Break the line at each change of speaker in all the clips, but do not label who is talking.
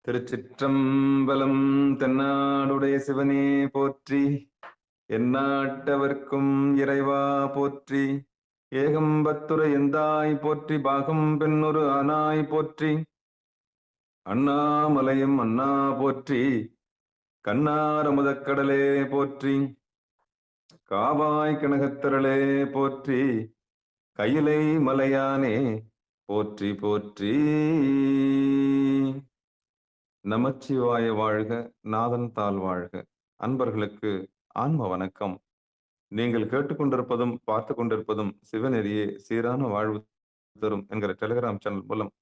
திருச்சிற்றம்பலம். தென்னாடுடைய சிவனே போற்றி, எந்நாட்டவர்க்கும் இறைவா போற்றி. ஏகம்பத்துரை எந்தாய் போற்றி, பாகம் பெண்ணொரு ஆனாய் போற்றி. அண்ணாமலையும் அண்ணா போற்றி, கண்ணாரமுதக்கடலே போற்றி. காவாய் கனகத்திரளே போற்றி, கையிலை மலையானே போற்றி போற்றி. நமச்சிவாய வாழ்க, நாதன் தாள் வாழ்க. அன்பர்களுக்கு ஆன்ம வணக்கம். நீங்கள் கேட்டுக்கொண்டிருப்பதும் பார்த்து கொண்டிருப்பதும் சிவநெறியே சீரான வாழ்வு தரும் என்கிற டெலிகிராம் சேனல் மூலம்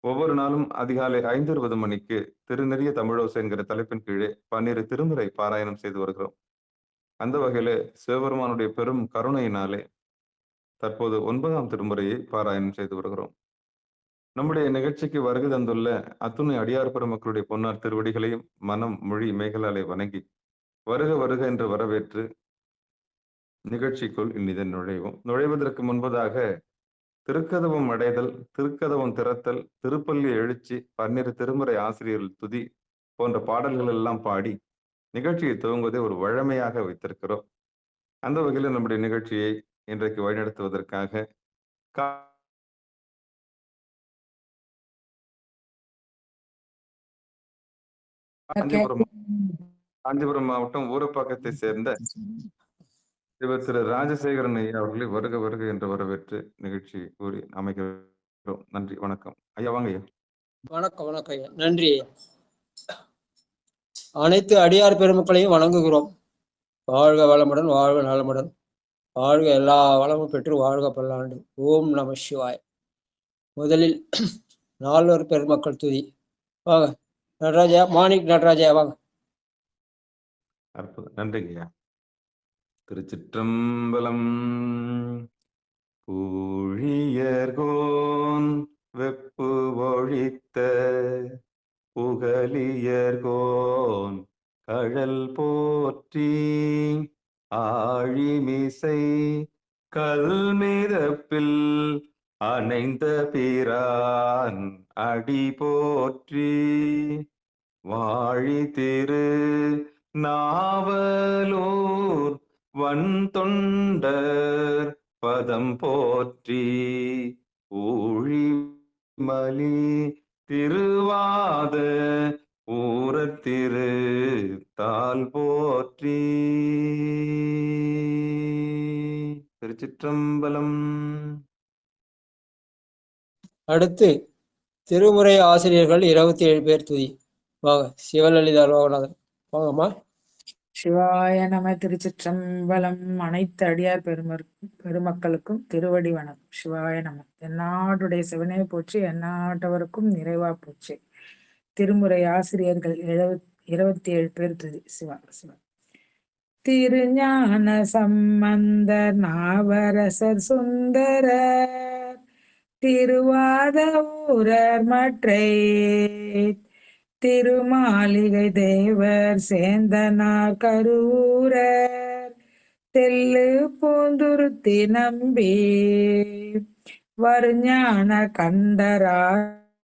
ஒவ்வொரு நாளும் அதிகாலை 5:20 மணிக்கு திருநெறிய தமிழோசை என்கிற தலைப்பின் கீழே 12 திருமுறை பாராயணம் செய்து வருகிறோம். அந்த வகையில சிவபெருமானுடைய பெரும் கருணையினாலே தற்போது 9ஆம் திருமுறையை பாராயணம் செய்து வருகிறோம். நம்முடைய நிகழ்ச்சிக்கு வருகை தந்துள்ள அத்துணை அடியார் பெருமக்களுடைய பொன்னார் திருவடிகளையும் மனம் மொழி மேகலாலை வணங்கி வருக வருக என்று வரவேற்று நிகழ்ச்சிக்குள் இந்நிதன் நுழைவதற்கு முன்பதாக திருக்கதவம் அடைதல், திருக்கதவம் திறத்தல், திருப்பள்ளி எழுச்சி, 12 திருமுறை ஆசிரியர்கள் துதி போன்ற பாடல்கள் எல்லாம் பாடி நிகழ்ச்சியை துவங்குவதை ஒரு வழமையாக வைத்திருக்கிறோம். அந்த வகையில் நம்முடைய நிகழ்ச்சியை இன்றைக்கு வழிநடத்துவதற்காக காஞ்சிபுரம் மாவட்டம் ஊரப்பாக்கத்தை சேர்ந்த இவர் திரு ராஜசேகரன் ஐயா அவர்களை வருக வருக என்று வரவேற்று நிகழ்ச்சி கூறி அமைக்கிறோம். நன்றி, வணக்கம் ஐயா. வாங்க ஐயா.
வணக்கம். வணக்கம் ஐயா. நன்றி ஐயா. அனைத்து அடியார் பெருமக்களையும் வணங்குகிறோம். வாழ்க வளமுடன், வாழ்க நலமுடன், வாழ்க எல்லா வளமும் பெற்று வாழ்க பல்லாண்டு. ஓம் நம சிவாய். முதலில் 4 பெருமக்கள் துதி. வாங்க நடராஜா, மாணிக் நடராஜா வாங்க.
அற்புதம், நன்றி ஐயா. திருச்சிற்றம்பலம். பூழியர்கோன் வெப்பு ஒழித்த புகழியர்கோன் கழல் போற்றி, ஆழிமிசை கல்மிதப்பில் அணைந்த பிரான் அடி போற்றி, வாழி திரு நாவலூர் வன் தொண்டர் பதம் போற்றி, ஊழி மலி திருவாத ஊரத்திரு தாள் போற்றி. திருச்சிற்றம்பலம்.
அடுத்து திருமுறை ஆசிரியர்கள் 27 பேர் துதி. வாங்க சிவலலிதா லோகநாதன் வாங்கம்மா.
சிவாய நம. திருச்சிற்றம்பலம். அனைத்து அடியார் பெருமக்களுக்கும் திருவடி வணக்கம். சிவாய நம. எந்நாட்டுடைய சிவனே போற்றி, எந்நாட்டவருக்கும் நிறைவா போற்றி. திருமுறை ஆசிரியர்கள் 27 பேர் துதி. சிவா சிவா. திருஞான சம்பந்தர், நாவரசர் சுந்தரர், திருவாத ஊரர் மற்றை திருமாளிகை தேவர் சேந்தனார் கரூரர், தெல்லு பூந்துருத்தி நம்பி வருஞான கண்டராதித்தர்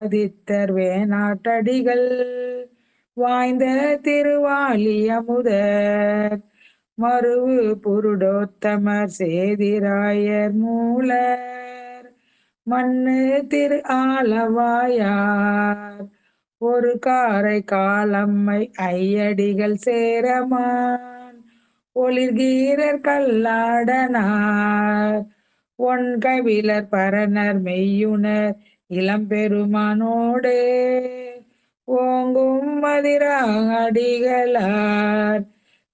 வேணாட்டடிகள், வாய்ந்த திருவாலி அமுதர் மருவு புருடோத்தமர் சேதிராயர் மூலர், மண்ணு திரு ஆலவாயார் ஒரு காரை காலம்மை ஐயடிகள் சேரமான், ஒளிர்கீரர் கல்லாடனார் ஒன்கவிலர் பரணர் மெய்யுணர் இளம்பெருமானோடு, ஓங்கும் மதிராடிகளார்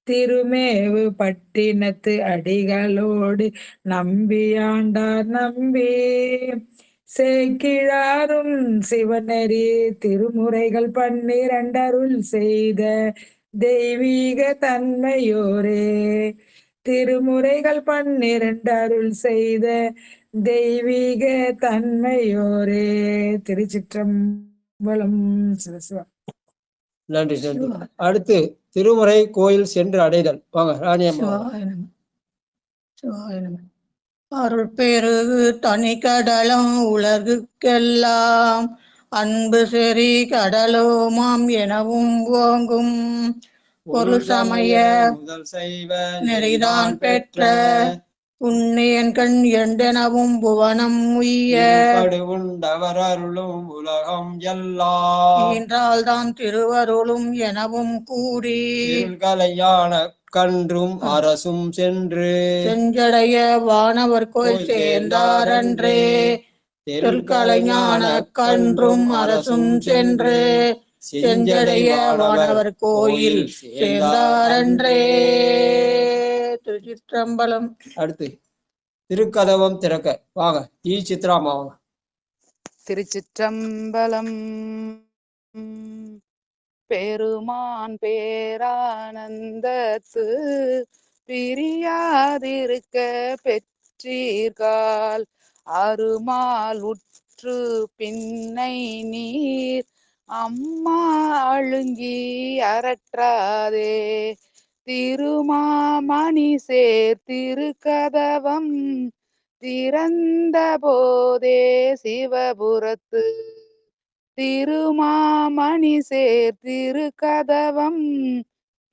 திருமேவு பட்டினத்து அடிகளோடு நம்பியாண்டார் நம்பி, சேக்கிழாரும் சிவநெறி திருமுறைகள் 12 அருள் செய்த தெய்வீக தன்மையோரே, திருமுறைகள் 12 அருள் செய்த தெய்வீக தன்மையோரே. திருச்சிற்றம்பலம். சிவசிவா.
நன்றி நன்றி. அடுத்து திருமுறை கோயில் சென்று அடைதல். வாங்க ராணியம்மா.
அருள் பெருகு தனி கடலம் உலகுக்கெல்லாம் அன்பு செறி கடலோமாம் எனவும் ஓங்கும் ஒரு சமய
முதல் செய்வ
நெறிதான் பெற்ற புண்ணியன் கண் எண்டெனவும் புவனம் உய்ய
உண்டவர் அருளும் உலகம் எல்லாம்
ஈன்றால் தான் திருவருளும் எனவும் கூறி
கலையான கன்றும் அரசும் சென்று
செஞ்சடைய வானவர் கோயில் சேர்ந்தாரன்றே திருக்கலைஞான கன்றும் அரசும் சென்று செஞ்சடைய வானவர் கோயில் சேர்ந்தாரன்றே. திருச்சிற்றம்பலம்.
அடுத்து திருக்கதவம் திறக்க வாங்க ஈ சித்ராமா வாங்க.
திருச்சிற்றம்பலம். பெருமான் பேரானந்தத்து பிரியாதிருக்க பெற்றீர்கால் அருமால் உற்று பின்னை நீர் அம்மா அழுங்கி அரற்றாதே திருமாமணி சேர் திருக்கதவம் திறந்த போதே சிவபுரத்து திருமாமணி சேர் திருக்கதவம்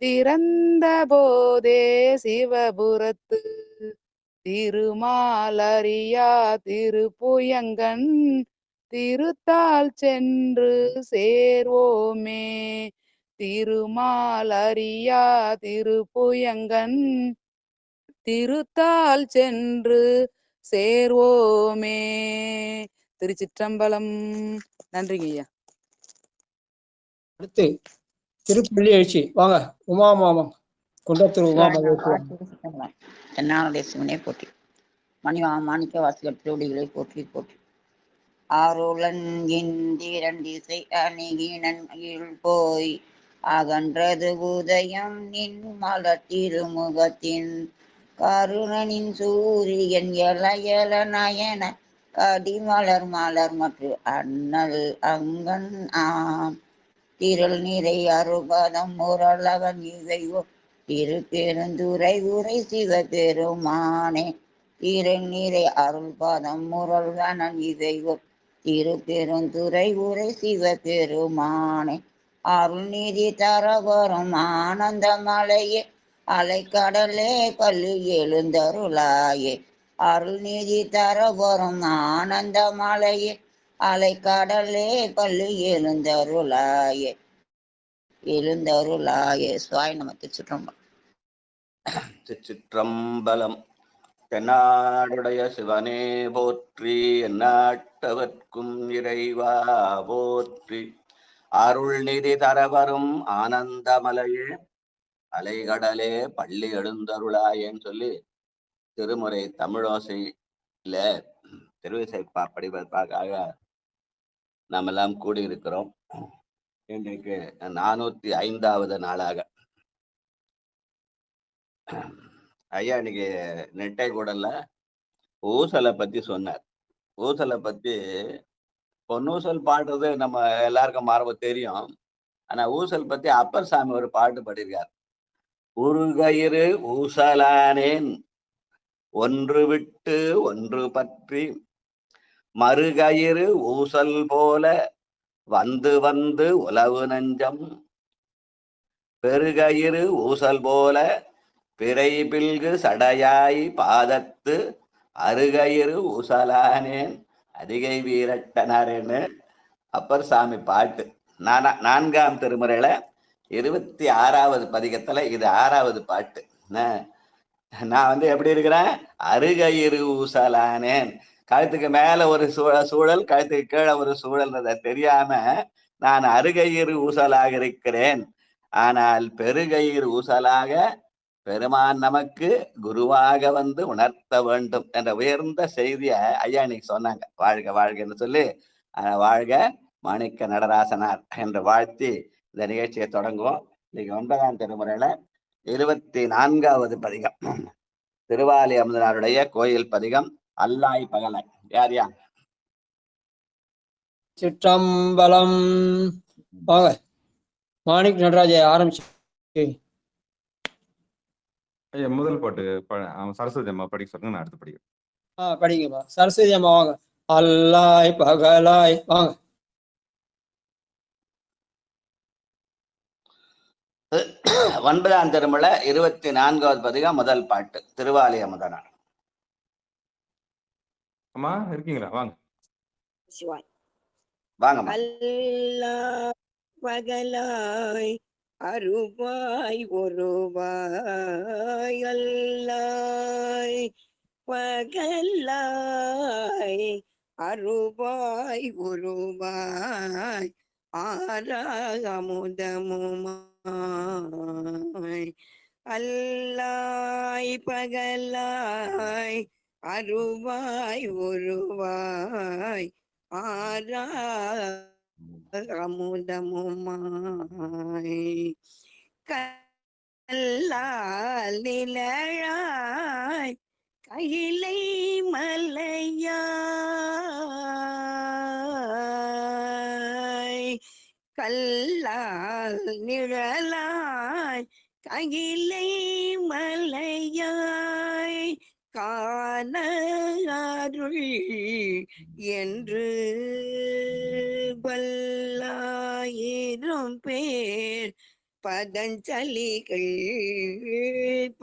திறந்த போதே சிவபுரத்து திருமாலரியா திருப்புயங்கன் திருத்தால் சென்று சேர்வோமே திருமாலரியா திருப்புயங்கன் திருத்தால் சென்று சேர்வோமே. திருச்சிற்றம்பலம். நன்றிங்க ஐயா.
அடுத்து திருப்பள்ளி எழுச்சி வாங்க உமா மாமா குண்டத்தூர் உமா
தென்னாளுடைய சிவனை போற்றி மாணிக்க வாசகர் திருவடிகளை போற்றி போற்றி ஆருளன் இந்திரண்டிசை அணிகினன் போய் அகன்றது உதயம் நின் மலர் திருமுகத்தின் கருணனின் சூரியன் எல நயன கடிமலர் மலர் மற்றும் அண்ணல் அங்கன் ஆம் திரள் நிறை அறுபதம் முரளவன் இவைவோ திருப்பெருந்துரை உரை சிவபெருமானே திரள் நிறை அருள்பதம் முரள்வனன் இவைவோ திருப்பெருந்துரை உரை சிவபெருமானே அருள்நிதி தரவரும் ஆனந்த மலையே அலைக்கடலே பள்ளி எழுந்தருளாயே அருள்நிதி தரவரும் ஆனந்த மலையே அலைக்கடலே பள்ளி எழுந்தருளாயே சுவாய் நம. திருச்சிற்றம்பலம்.
திருச்சிற்றம்பலம். தென்னாடுடைய சிவனே போற்றி எந்நாட்டவர்க்கும் இறைவா போற்றி அருள்நிதி தரவரும் ஆனந்தமலையே அலைகடலே பள்ளி எழுந்தருளாயேன்னு சொல்லி திருமுறை தமிழோசையில திருவிசைப்பா படிப்பதற்காக நாம் எல்லாம் கூடியிருக்கிறோம். இன்றைக்கு 405வது நாளாக ஐயா இன்னைக்கு நெட்டை கூடல ஊசலை பத்தி சொன்னார். ஊசலை பத்தி பொன்னூசல் பாடுறது நம்ம எல்லாருக்கும் மரபு தெரியும். ஆனா ஊசல் பத்தி அப்பர் சாமி ஒரு பாட்டு பாடியிருக்கார். உருகயிறு ஊசலானேன் ஒன்று விட்டு ஒன்று பற்றி மறுகயிறு ஊசல் போல வந்து வந்து உலவு நஞ்சம் பெருகயிறு ஊசல் போல பிறை பில்கு சடையாய் பாதத்து அருகயிறு ஊசலானேன் அதிகை வீரட்டனாரேன்னு அப்பர் சாமி பாட்டு. 4ஆம் திருமுறையில 26வது பதிகத்துல இது 6வது பாட்டு. நான் எப்படி இருக்கிறேன், அருகயிறு ஊசலானேன். கழுத்துக்கு மேல ஒரு சூழல், கழுத்துக்கு கீழே ஒரு சூழல்ன்றத தெரியாம நான் அருகயிறு ஊசலாக இருக்கிறேன். ஆனால் பெருகயிறு ஊசலாக பெருமான் நமக்கு குருவாக வந்து உணர்த்த வேண்டும் என்ற உயர்ந்த செய்திய ஐயா இன்னைக்கு சொன்னாங்க. வாழ்க வாழ்கன்னு சொல்லி வாழ்க மாணிக்க நடராசனார் என்று வாழ்த்தி இந்த நிகழ்ச்சியை தொடங்குவோம். இன்னைக்கு 9ஆம் திருமுறையில 24வது பதிகம் திருவாலி அமுதனாருடைய கோயில் பதிகம் அல்லாய் பகலாய். யார் யார்?
சிற்றம்பலம். வாங்க மாணிக் நடராஜ ஆரம்பிச்சு.
ஐயா முதல் பாட்டு சரஸ்வதி அம்மா படிக்க சொல்லுங்க, நான் அடுத்து படிக்கிறேன்.
படிங்கப்பா. சரஸ்வதி அம்மா வாங்க. அல்லாய் பகலாய் வாங்க.
9ஆம் திருமுறை 24வது பதிகம் முதல் பாட்டு. திருவாலி அமுதனார்.
அம்மா இருக்கீங்களா? வாங்க
சிவாய்.
வாங்கம்மா.
அல்லாஹ் பகலாய் அருவாய் ஒருவாய் அல்லாய் பகலாய் அருவாய் ஒருவாய் ஆறாமுதமுமாய் அல்லாய் பகலாய் அருவாய் ஒருவாய் ஆறாமுதமுமாய் கல்லால் நிழலாய் கையிலை மலையாய் கல்லால் நிழலாய் கையிலை மலையாய் காண அருள் என்று பல்லாயிரம் பேர் பதஞ்சலிகள்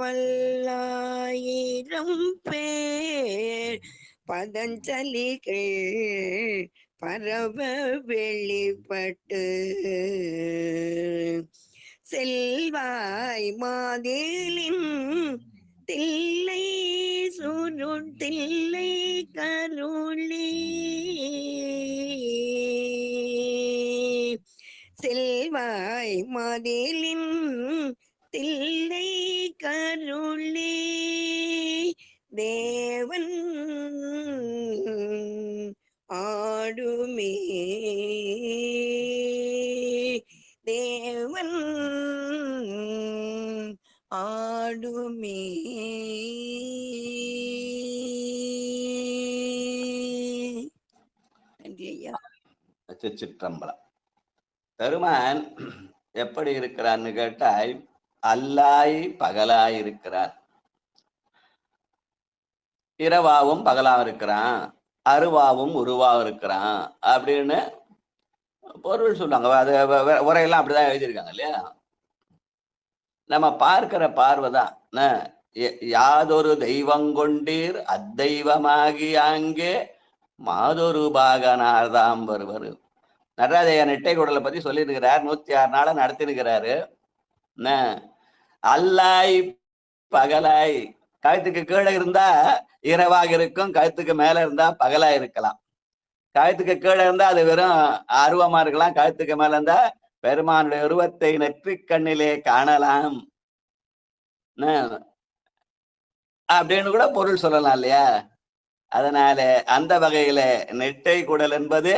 பல்லாயிரம் பேர் பதஞ்சலிகள் பரவ வெளிப்பட்டு செல்வாய் மாதிலின் தில்லை சுருட்டில்லை கருளி செல்வாய் மாதிலின் தில்லை கருளி தேவன் ஆடுமே தேவன் ஆடுமே. நன்றி ஐயா.
சிற்றம்பலம். பெருமான் எப்படி இருக்கிறான்னு கேட்டால் அல்லாய் பகலாய் இருக்கிறான். இரவாவும் பகலாவும் இருக்கிறான், அருவாவும் உருவாவும் இருக்கிறான் அப்படின்னு பொருள் சொல்லுவாங்க. அது உரையெல்லாம் அப்படிதான் எழுதியிருக்காங்க இல்லையா? நம்ம பார்க்கிற பார்வைதான். யாதொரு தெய்வங்கொண்டீர் அத்தெய்வமாகி அங்கே மாதொரு பாகனார்தாம் வருவர். நடராஜையா நெட்டை குடலை பத்தி சொல்லியிருக்கிறார். 106 நாள நடத்திருக்கிறாரு. அல்லாய் பகலாய், கழுத்துக்கு கீழே இருந்தா இரவாக இருக்கும், கழுத்துக்கு மேல இருந்தா பகலா இருக்கலாம். கழுத்துக்கு கீழே இருந்தா அது வெறும் அருவமா இருக்கலாம், கழுத்துக்கு மேல இருந்தா பெருமானுடைய உருவத்தை நெற்றிக் கண்ணிலே காணலாம் அப்படின்னு கூட பொருள் சொல்லலாம் இல்லையா? அதனால அந்த வகையில நெட்டை குடல் என்பது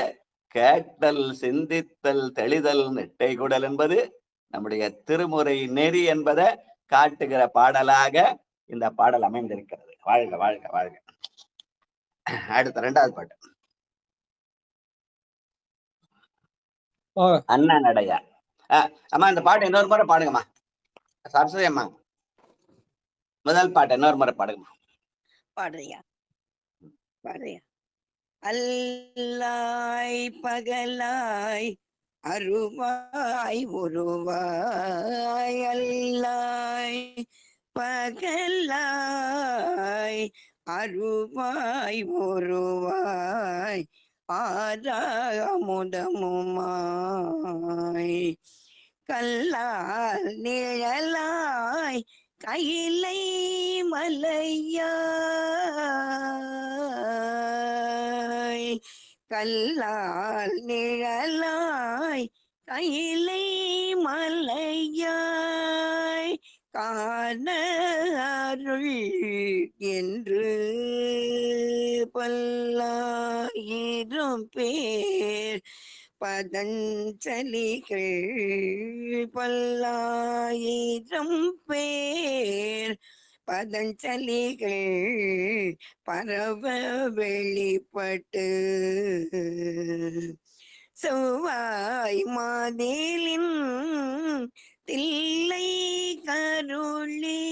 கேட்டல், சிந்தித்தல், தெளிதல். நெட்டை குடல் என்பது நம்முடைய திருமுறை நெறி என்பதை காட்டுகிற பாடலாக இந்த பாடல் அமைந்திருக்கிறது. வாழ்க வாழ்க வாழ்க. அடுத்த 2வது பாட்டு அண்ணா நடையா. அம்மா இந்த பாட்டு இன்னொரு முறை பாடுங்கம்மா. சரஸ்வதி அம்மா முதல் பாட்டு இன்னொரு முறை பாடுங்கம்மா.
பாடுறியா? பாடுறியா? அல்லாய் பகலாய் அருவாய் ஒருவாய் அல்லாய் பகலாய் அருவாய் ஒருவாய் ஆறாமுதமுமாய் கல்லால் நிழலாய் கையிலை மலையாய் கல்லால் நிழலாய் கையிலை மலையாய் காண அருள் என்று பல்லாயிரம் பேர் பதஞ்சலிகள் பல்லாயிரம் பேர் பதஞ்சலிகள் பரவ வெளிப்பட்டு செவ்வாய் மாதிலின் தில்லை கருளி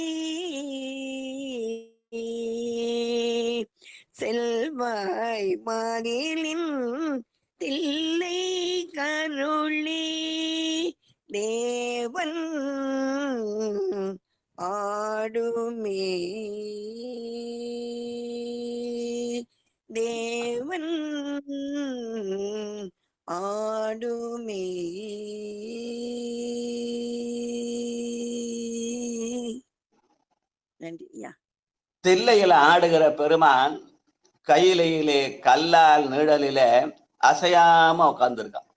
செல்வாய் மாதிலின் தில்லை கருளி தேவன்
ஆடுமே தேவன் ஆடுமே. நன்றி ஐயா.
தில்லையில ஆடுகிற பெருமான் கையிலே கல்லால் நீழலில அசையாம உட்கார்ந்துருக்கான்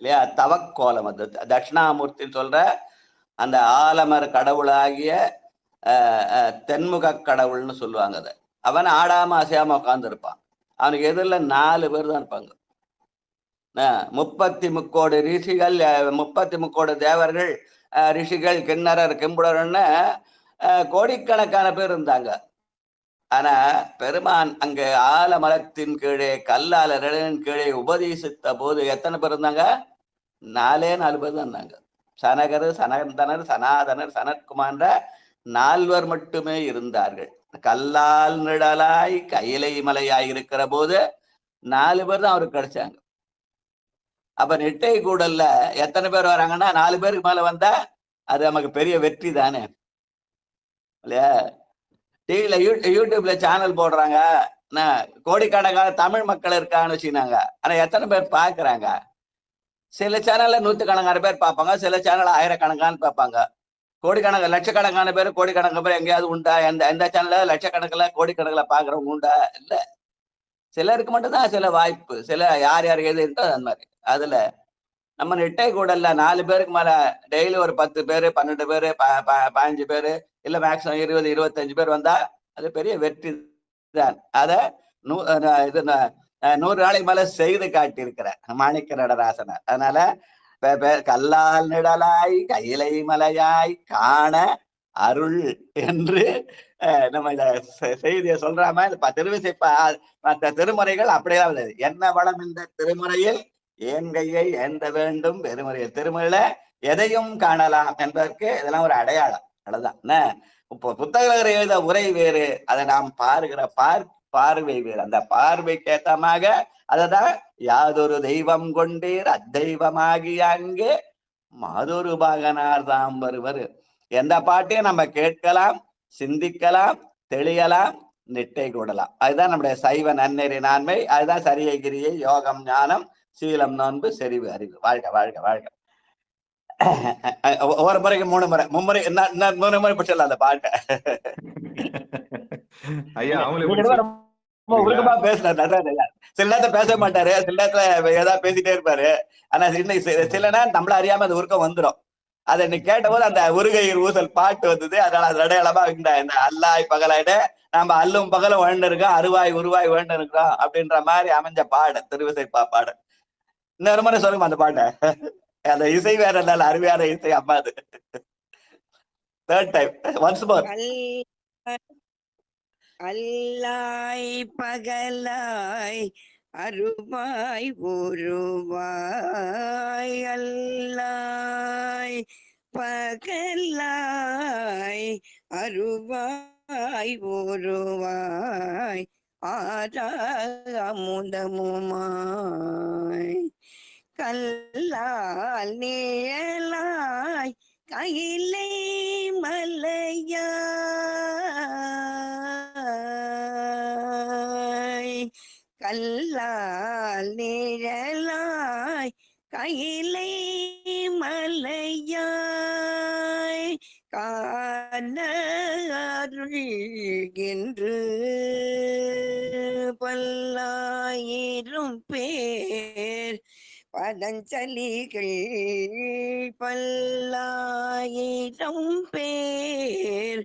இல்லையா? தவக்கோலம். அது தட்சிணாமூர்த்தின்னு சொல்ற அந்த ஆலமர கடவுளாகிய தென்முக கடவுள்னு சொல்லுவாங்க. அதை அவன் ஆடாம அசையாம உட்கார்ந்துருப்பான். அவனுக்கு எதிரில் 4 பேர் தான் இருப்பாங்க. 33 ரிஷிகள், 33 தேவர்கள், ரிஷிகள், கிண்ணறர், கிம்புடர்னு கோடிக்கணக்கான பேர் இருந்தாங்க. ஆனா பெருமான் அங்க ஆலமரத்தின் கீழே கல்லால கீழே உபதேசித்த போது எத்தனை பேர் இருந்தாங்க? 4 பேர் தான் இருந்தாங்க. சனகர், சனந்தனர், சனாதனர், சனத்குமார்ன்ற 4 மட்டுமே இருந்தார்கள். கல்லால் நிழலாய் கையிலை மலையாய் இருக்கிற போது 4 பேர் தான் அவருக்கு கிடைச்சாங்க. அப்ப நெட்டை கூடல்ல எத்தனை பேர் வராங்கன்னா 4 பேருக்கு மேல வந்தா அது நமக்கு பெரிய வெற்றி தானே இல்லையா? டிவில யூடியூப்ல சேனல் போடுறாங்க, கோடிக்கணக்கான தமிழ் மக்கள் இருக்கான்னு வச்சுக்கினாங்க. ஆனா எத்தனை பேர் பாக்குறாங்க? சில சேனல்ல 100கணக்கான பேர் பார்ப்பாங்க, சில சேனல்ல 1000கணக்கான பார்ப்பாங்க. கோடிக்கணக்கான லட்சக்கணக்கான பேர், கோடிக்கணக்கான பேர் எங்கேயாவது உண்டா? எந்த சேனல்ல லட்சக்கணக்கில் கோடிக்கணக்கில் பாக்குறவங்க உண்டா? இல்ல. சிலருக்கு மட்டும்தான் சில வாய்ப்பு, சில யார் எது இருக்கோ அந்த மாதிரி. அதுல நம்ம நெட்டை கூடல்ல 4 பேருக்கு மேல டெய்லி ஒரு 10 பேரு, 12 பேரு, 15 பேரு, இல்ல மேக்சிமம் 20, 25 பேர் வந்தா அது பெரிய வெற்றி தான். அத 100 நாளைக்கு மேல செய்து காட்டியிருக்கிற மாணிக்க நடராசனர். அதனால கல்லால் நிழலாய் கையிலை மலையாய் காண அருள் என்று நம்ம இந்த செய்தியை சொல்றாம திருவிசை மற்ற திருமுறைகள் அப்படியே உள்ளது. என்ன வளம் இந்த திருமுறையில் ஏன் கையை ஏந்த வேண்டும் பெருமுறையில். திருமுறையில எதையும் காணலாம் என்பதற்கு இதெல்லாம் ஒரு அடையாளம். அவ்வளவுதான். இப்போ புத்தகர் எழுத உரை வேறு, அதை நாம் பாருகிற பார்வை வேறு. அந்த பார்வைக்கு ஏத்தமாக அததான் யாதொரு தெய்வம் கொண்டீர் அத்தெய்வமாகி அங்கே மாதொரு பாகனார் தாம் வருவர். எந்த பாட்டையும் நம்ம கேட்கலாம், சிந்திக்கலாம், தெளியலாம், நிட்டை கூடலாம். அதுதான் நம்முடைய சைவ நன்னெறி நான்மை. அதுதான் சரியை கிரியை யோகம் ஞானம் சீலம் நோன்பு செறிவு அறிவு. வாழ்க வாழ்க வாழ்க. ஒரு முறைக்கு 3 முறை, மும்முறை 3 முறை பிடிச்சல அந்த பாட்டை.
ஐயா
உருக்கமா பேசுறாரு. சில நேரத்துல பேச மாட்டாரு, சில நேரத்துல ஏதாவது பேசிட்டே இருப்பாரு. ஆனா சில நேரம் நம்மள அறியாம அந்த உருக்கம் வந்துடும். அதை நீ கேட்ட போது அந்த உருகையில் ஊசல் பாட்டு வந்தது. அதனால அது அடையாளமா இந்த அல்லாய் பகலாயிட நம்ம அல்லும் பகலும் வாழ்ந்திருக்கோம், அருவாய் உருவாய் வாழ்ந்திருக்கிறோம் அப்படின்ற மாதிரி அமைஞ்ச பாடு திருவிசை பாடு. இன்னொரு முறை சொல்லுங்க அந்த பாட்டை. அந்த இசை வேற இல்ல, அருமையான இசை அம்மா. அது 3rd டைம் ஒன்ஸ் மோர்.
அல்லாய் பகலாய் அருவாய் உருவாய் அல்லாய் பகலாய் அருவாய் உருவாய் ஆறாமுதமுமாய் கல்லால் நிழலாய் கையிலை மலையாய் கல்லால் நிழலாய் கையிலை மலையாய் காண அருள்கின்று பல்லாயிரம் பேர் பதஞ்சலிகள் பல்லாயிரம் பேர்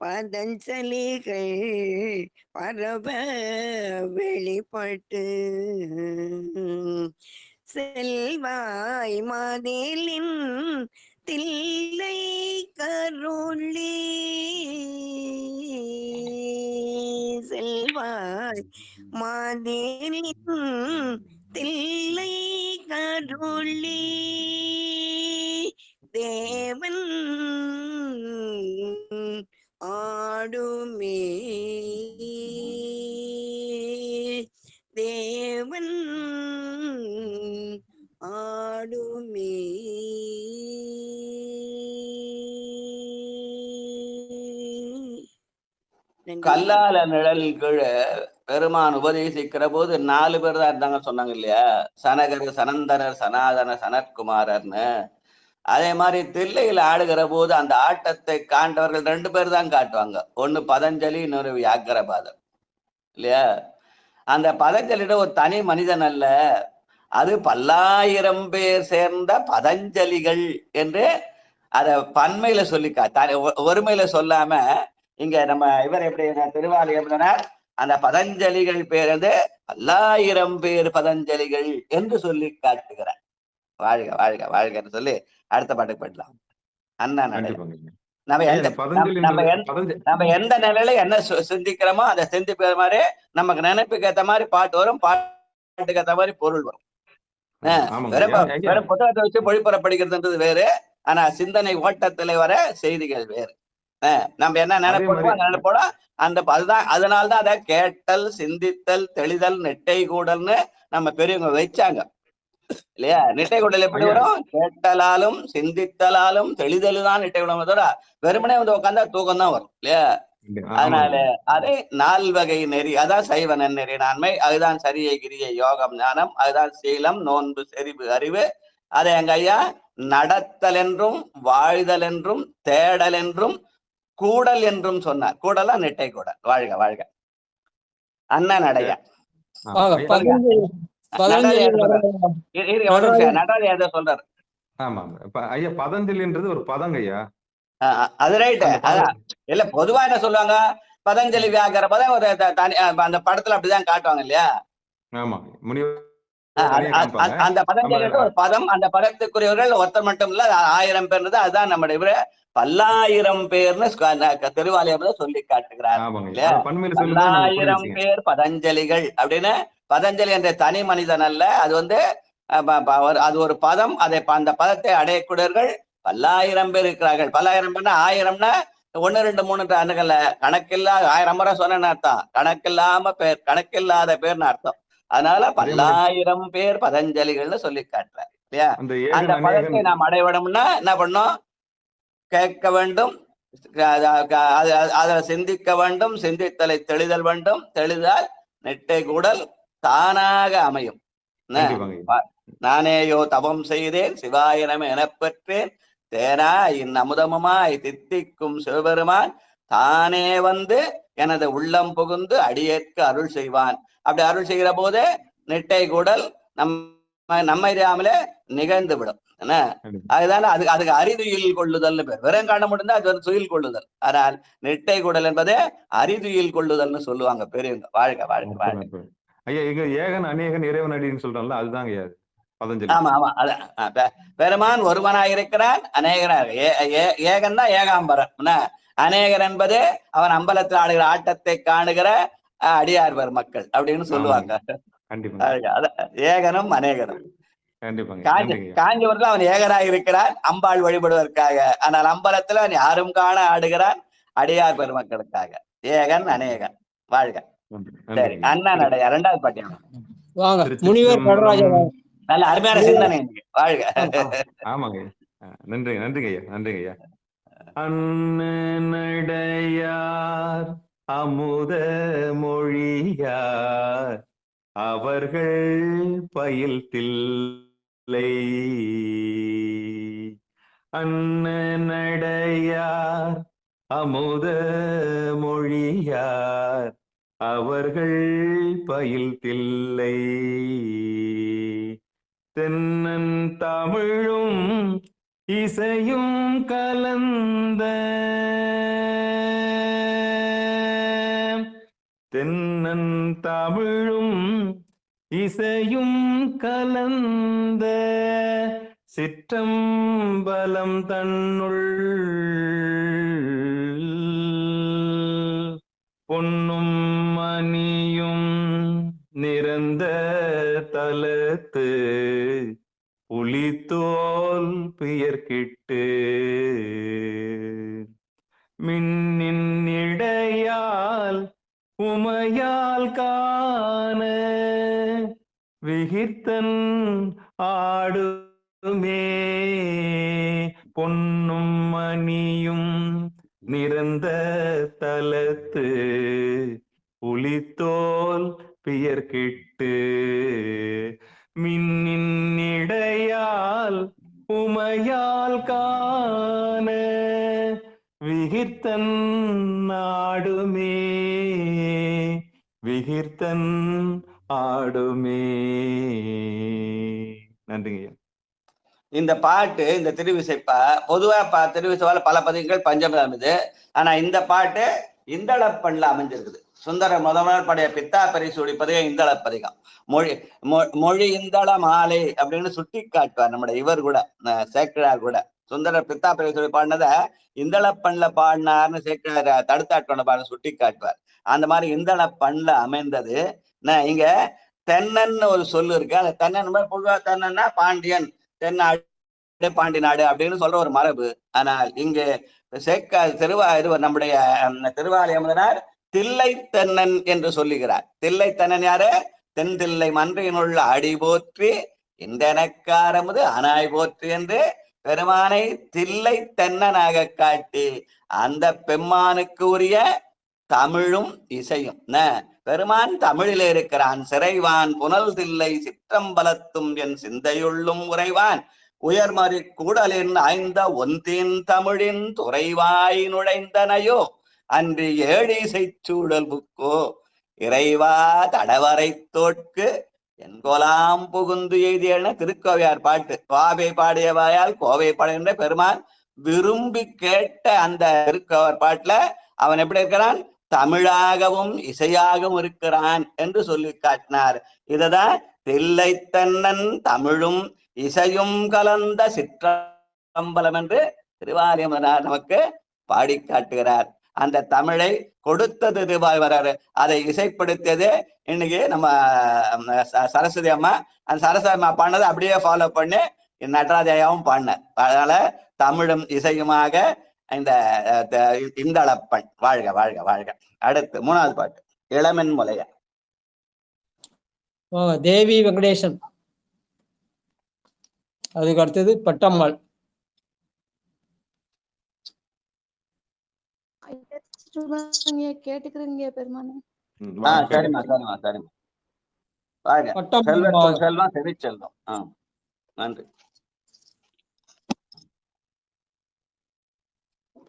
பதஞ்சலிகள் பரவ வெளிப்பட்டு செல்வாய் மதிலின் தில்லை கருளி செல்வாய் மதிலின் தில்லை கருளி தேவன் ஆடுமே தேவன் ஆடுமே.
கல்லால நிழல் கீழே பெருமான் உபதேசிக்கிற போது 4 பேர் தான் இருந்தாங்க சொன்னாங்க இல்லையா? சனகர், சனந்தனர், சனாதன, சனத்குமாரர்னு. அதே மாதிரி தில்லையில ஆடுகிற போது அந்த ஆட்டத்தை காண்டவர்கள் 2 பேர் தான் காட்டுவாங்க. ஒண்ணு பதஞ்சலி, இன்னொரு வியாக்கிரபாதர் இல்லையா? அந்த பதஞ்சலியோட ஒரு தனி மனிதன் அல்ல, அது பல்லாயிரம் பேர் சேர்ந்த பதஞ்சலிகள் என்று அத பன்மையில சொல்லி ஒருமையில சொல்லாம, இங்க நம்ம இவர் எப்படி திருவாலியர் அந்த பதஞ்சலிகள் பேர் வந்து பல்லாயிரம் பேர் பதஞ்சலிகள் என்று சொல்லி காட்டுகிறார். வாழ்க வாழ்க வாழ்கன்னு சொல்லி அடுத்த பாட்டுக்கு போயிடலாம். அண்ணா நடை. நம்ம எந்த நிலையில என்ன சிந்திக்கிறோமோ அந்த சிந்திக்கிற மாதிரி நமக்கு நினைப்புக்கு ஏற்ற மாதிரி பாட்டு வரும், பாட்டுக்கு ஏற்ற மாதிரி பொருள் வரும். வெறும் புத்தகத்தை வச்சு மொழிபெற படிக்கிறதுன்றது வேறு, ஆனா சிந்தனை ஓட்டத்துல வர செய்திகள் வேறு. நம்ம என்ன நினைப்போம் அந்த அதுதான். அதனால்தான் அதை கேட்டல், சிந்தித்தல், தெளிதல், நெட்டை கூடல்னு நம்ம பெரியவங்க வச்சாங்க இல்லையா? நெட்டை கூடல் எப்படி வரும்? கேட்டலாலும் சிந்தித்தலாலும் தெளிதல் தான் நெட்டை கூடம் தவிர வெறுமனே வந்து உட்காந்தா தூக்கம் தான் வரும் இல்லையா? அதனால அதை 4 வகை நெறி, அதான் சைவ நன்னெறி நான்மை, அதுதான் சரியை கிரியை யோகம் ஞானம், அதுதான் சீலம் நோன்பு செறிவு அறிவு. அதை எங்க ஐயா நடத்தல் என்றும் வாழ்தல் என்றும் தேடல் என்றும் கூடல் என்றும் சொன்னார். கூடலாம் நெட்டை கூடல். வாழ்க வாழ்க. அண்ணன் நடையா நடராஜ எதை சொல்றாரு?
ஆமா ஐயா, பதஞ்சலின்றது ஒரு பதங்க ஐயா.
அது ரைட்டு. அதான் இல்ல பொதுவா என்ன சொல்லுவாங்க, பதஞ்சலி வியாகர பதம் ஒரு அந்த படத்துல அப்படிதான் காட்டுவாங்க இல்லையா?
ஆமா,
அந்த பதஞ்சலி ஒரு பதம். அந்த பதத்துக்குரியவர்கள் ஒருத்தர் மட்டும் இல்ல, 1000 பேர். அதுதான் நம்முடைய இவரு பல்லாயிரம் பேர்னு திருவாலியம் சொல்லி காட்டுகிறார். 1000 பேர் பதஞ்சலிகள் அப்படின்னு. பதஞ்சலி என்ற தனி மனிதன் அல்ல, அது வந்து அது ஒரு பதம். அதை அந்த பதத்தை அடையக்கூடியவர்கள் பல்லாயிரம் பேர் இருக்கிறார்கள். பல்லாயிரம் பேர்னா 1000னா 1 2 3 அணுகல்ல, கணக்கில்லாத 1000 முறை சொன்னேன்னு அர்த்தம். கணக்கில்லாம பேர், கணக்கில்லாத பேர்னு அர்த்தம். அதனால பல்லாயிரம் பேர் பதஞ்சலிகள்னு சொல்லி காட்டுறார் இல்லையா? அந்த பதத்தை நாம் அடைவிடம்னா என்ன பண்ணோம்? கேட்க வேண்டும், அதை சிந்திக்க வேண்டும், சிந்தித்தலை தெளிதல் வேண்டும், தெளிதால் நெட்டை கூடல் தானாக அமையும். நானேயோ தவம் செய்தேன் சிவாயனமே எனப்பெற்றேன், தேனா இந்நமுதமுமாய் தித்திக்கும் சிவபெருமான் தானே வந்து எனது உள்ளம் புகுந்து அடியேற்க அருள் செய்வான். அப்படி அருள் செய்கிற போது நெட்டை கூடல் நம்மை அறியாமலே நிகழ்ந்து விடும். என்ன அதுதானே அதுக்கு அறிதுயில் கொள்ளுதல்னு பேர். வெறும் காண முடிந்தா அது வந்து துயில் கொள்ளுதல். ஆனால் நெட்டை கூடல் என்பதே அறிதுயில் கொள்ளுதல்னு சொல்லுவாங்க பெரியவங்க. வாழ்க வாழ்க வாழ்க.
ஐயா, இங்க ஏகன் அநேகன் இறைவன் அடின்னு சொல்றாங்கல்ல, அதுதாங்க பதஞ்சலி.
ஆமா ஆமா, அதான் பெருமான் ஒருவனாக இருக்கிறான், அநேகனாக. ஏகன் தான் ஏகாம்பரம். அநேகன் என்பது அவன் அம்பலத்தில் ஆடுகிற ஆட்டத்தை காணுகிற அடியார் மக்கள் அப்படின்னு சொல்லுவாங்க. ஏகனும் அநேகனும். காஞ்சிபுரத்துல அவன் ஏகனாக இருக்கிறான் அம்பாள் வழிபடுவதற்காக. ஆனால் அம்பலத்துல அவன் யாரும் காண ஆடுகிறான் அடியார் பெருமக்களுக்காக. ஏகன் அநேகன். வாழ்க. சரி, அண்ணா நடையா 2வது பாட்டியம்.
முனிவர் நடராஜா.
நல்ல அருமையான சிந்தனை. வாழ்க.
ஆமாங்க, நன்றிங்க நன்றிங்க ஐயா, நன்றிங்க ஐயா. அந்நடையார் அமுத மொழியார் அவர்கள் பயில் தில்லை, அந்நடையார் அமுத மொழியார் அவர்கள் பயில் தில்லை, தென்னன் தமிழும் இசையும் கலந்த, தென்னன் தமிழும் இசையும் கலந்த சிற்றம்பலம் தன்னுள் பொன்னும் மணியும் நிறந்த தலத்து புலித்தோல் பெயர்கிட்டு, மின்னின் இடையால் உமையால் காண விகிர்த்தன் ஆடுமே, பொன்னும் மணியும் நிறந்த தலத்து புலித்தோல் பியர் கெட்டு மின்னிடையால் உமையால் காண விகிர்த்தன் ஆடுமே விகிர்த்தன் ஆடுமே. நன்றிங்க.
இந்த பாட்டு, இந்த திருவிசைப்பா பொதுவா திருவிசைவால பல பதிகங்கள் பஞ்சமி அமைது. ஆனா இந்த பாட்டு இந்தளப்பண்ல அமைஞ்சிருக்குது. சுந்தர முதல்வர் படைய பித்தா பரிசூடி பதிகம் இந்தளப்பதிகம். மொழி இந்தள மாலை அப்படின்னு சுட்டி காட்டுவார் நம்முடைய இவர் கூட, சேக்கிழார் கூட. சுந்தரர் பித்தா பரிசூடி பாடினத இந்தளப்பண்ல பாடினார்னு சேக்கிழார் தடுத்தாட்கொண்ட பாடின சுட்டி காட்டுவார். அந்த மாதிரி இந்தளப்பண்ல அமைந்தது. இங்க தென்னன்னு ஒரு சொல்லு இருக்கு. அந்த தென்னன் பொதுவா தென்னன்னா பாண்டியன், தென்னாடு, பாண்டி நாடு அப்படின்னு சொல்ற ஒரு மரபு. ஆனால் இங்கு நம்முடைய திருவாலயமதனார் தில்லை தென்னன் என்று சொல்லுகிறார். தில்லை தென்னன் யாரு? தென் தில்லை மன்றையினுள்ள அடி போற்றி இந்தனக்காரமுது அனாய் போற்றி என்று பெருமானை தில்லை தென்னனாக காட்டி அந்த பெம்மானுக்கு உரிய தமிழும் இசையும். பெருமான் தமிழிலே இருக்கிறான். சிறைவான் புனல் தில்லை சிற்றம்பலத்தும் என் சிந்தையுள்ளும் உறைவான் உயர்மறி கூடலின் ஆய்ந்த ஒன்றின் தமிழின் துறைவாய் நுழைந்தனையோ அன்று ஏழி செய்சூழல் புக்கோ இறைவா தடவரை தோட்கு என்கொலாம் புகுந்து எய்தியன திருக்கோவையார் பாட்டு. கோவை பாடியவாயால் கோவை பாடுகின்ற பெருமான் விரும்பி கேட்ட அந்த திருக்கோவையார் பாட்டுல அவன் எப்படி இருக்கிறான்? தமிழாகவும் இசையாகவும் இருக்கிறான் என்று சொல்லி காட்டினார். இததான் தில்லை தென்னன் தமிழும் இசையும் கலந்த சிற்றம்பலம் என்று திருவாலயமதனார் நமக்கு பாடி காட்டுகிறார். அந்த தமிழை கொடுத்தது திருவாரூர், அதை இசைப்படுத்தியது இன்னைக்கு நம்ம சரஸ்வதி அம்மா. அந்த சரஸ்வதி அம்மா பாடினதை அப்படியே ஃபாலோ பண்ணி நடராஜாவும் பாடினார். அதனால தமிழும் இசையுமாக இந்த இந்தளப்பண் வாழ்க வாழ்க வாழ்க. அடுத்து மூணாவது பாட்டு இளமென் முலைய.
தேவி வெங்கடேசன். அதுக்கு அடுத்தது பட்டம்மாள்.
கேட்டுக்கிறீங்க பெருமானே.
சரிம்மா சரிம்மா சரிம்மா. வாழ்க செல்வம் செல்வம் செவிச்செல்வம். நன்றி.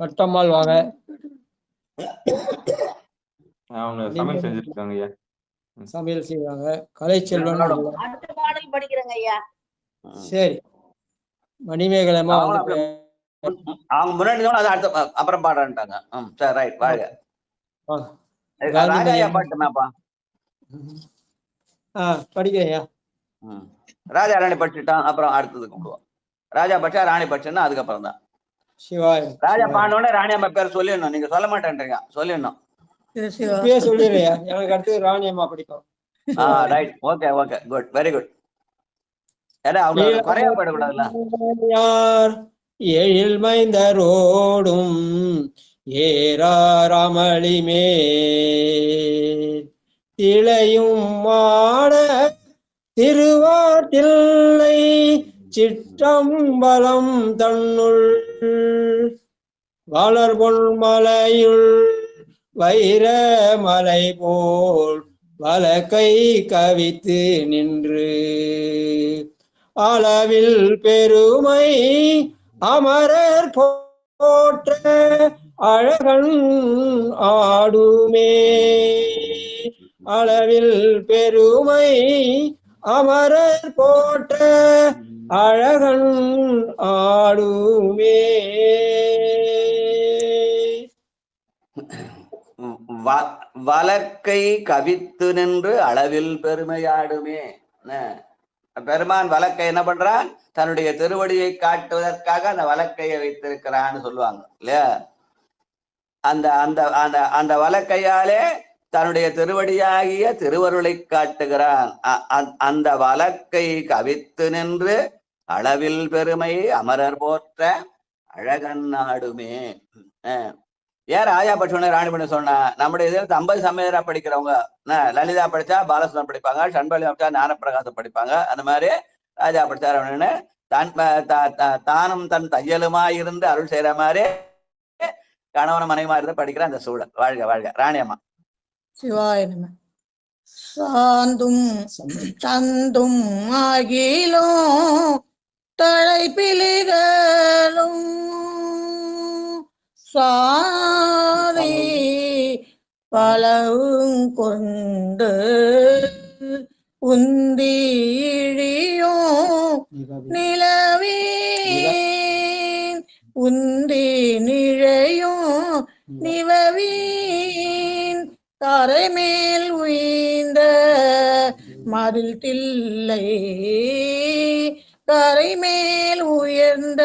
பட்டம்மாள் வாங்க.
அவங்க சமையல் செஞ்சுட்டு இருக்காங்க ஐயா.
சமையல் செய்வாங்க. கலைச்செல்வன்
படிக்கிறேங்க ஐயா.
சரி, மணிமேகலமா
அவங்க முன்னாடி அது அடுத்த அப்புறம் பாடுறான்ட்டாங்க. சரி ரைட். வாழ்க. ராஜா பாட்டுனாப்பா.
படிக்கிறையா?
ராஜா ராணி படிச்சுட்டான், அப்புறம் அடுத்தது கூப்பிடுவோம். ராஜா படிச்சா ராணி படிச்சுன்னா அதுக்கப்புறம் தான்
சிவாய்.
ராஜா பாண்டோட ராணி அம்மா பேர் சொல்லிடணும். நீங்க சொல்ல மாட்டேன்றீங்க, சொல்லிடணும்.
சொல்லிடுறியா? எனக்கு அடுத்து ராணி அம்மா படிக்கும்.
Right. Okay okay good, very good. ஏன்னா அவங்க குறையா போயிடக்கூடாதுல்ல.
எழில் மைந்தரோடும் ஏறாமளிமே திளையும் மாட திருவாட்டில்லை சிற்றம்பலம் தன்னுள் வளர்பொன் மலையுள் வைரமலை போல் வலக்கை கவித்து நின்று அளவில் பெருமை அமரர் போற்ற அழகன் ஆடுமே. அளவில் பெருமை அமரர் போற்ற அழகன் ஆடுமே.
வலக்கை கவித்து நின்று அளவில் பெருமையாடுமே. பெருமான் வலக்கை என்ன பண்றான்? தன்னுடைய திருவடியை காட்டுவதற்காக அந்த வலக்கையை வைத்திருக்கிறான்னு சொல்லுவாங்க இல்லையா? அந்த அந்த அந்த அந்த வலக்கையாலே தன்னுடைய திருவடியாகிய திருவருளை காட்டுகிறான். அந்த வலக்கை கவித்து நின்று அளவில் பெருமை அமரர் போற்ற அழகன் நாடுமே. ஏன் ராஜா படிச்சோன்னு ராணி பண்ண சொன்னா? நம்முடைய இதில் 50 சமயரா படிக்கிறவங்க லலிதா படிச்சா பாலசுந்தரம் படிப்பாங்க, சண்பலி படிச்சா ஞானப்பிரகாசம் படிப்பாங்க. அந்த மாதிரி ராஜா படிச்சாரு தானும் தன் தையலுமா இருந்து அருள் செய்யற மாதிரி கணவன் மனைவிமா இருந்து படிக்கிற அந்த சூழல். வாழ்க வாழ்க. ராணியம்மா.
சிவாய நம. சாந்தும் சந்தும் ஆகிலும் தழைப்பிலிகளும் சாரி பலவும் கொண்டு உந்திழியும் நிலவீன் உந்தி நிழையும் நிவவீன் தரைமேல் உய்ந்த மதில் தில்லை கரைமேல் உயர்ந்த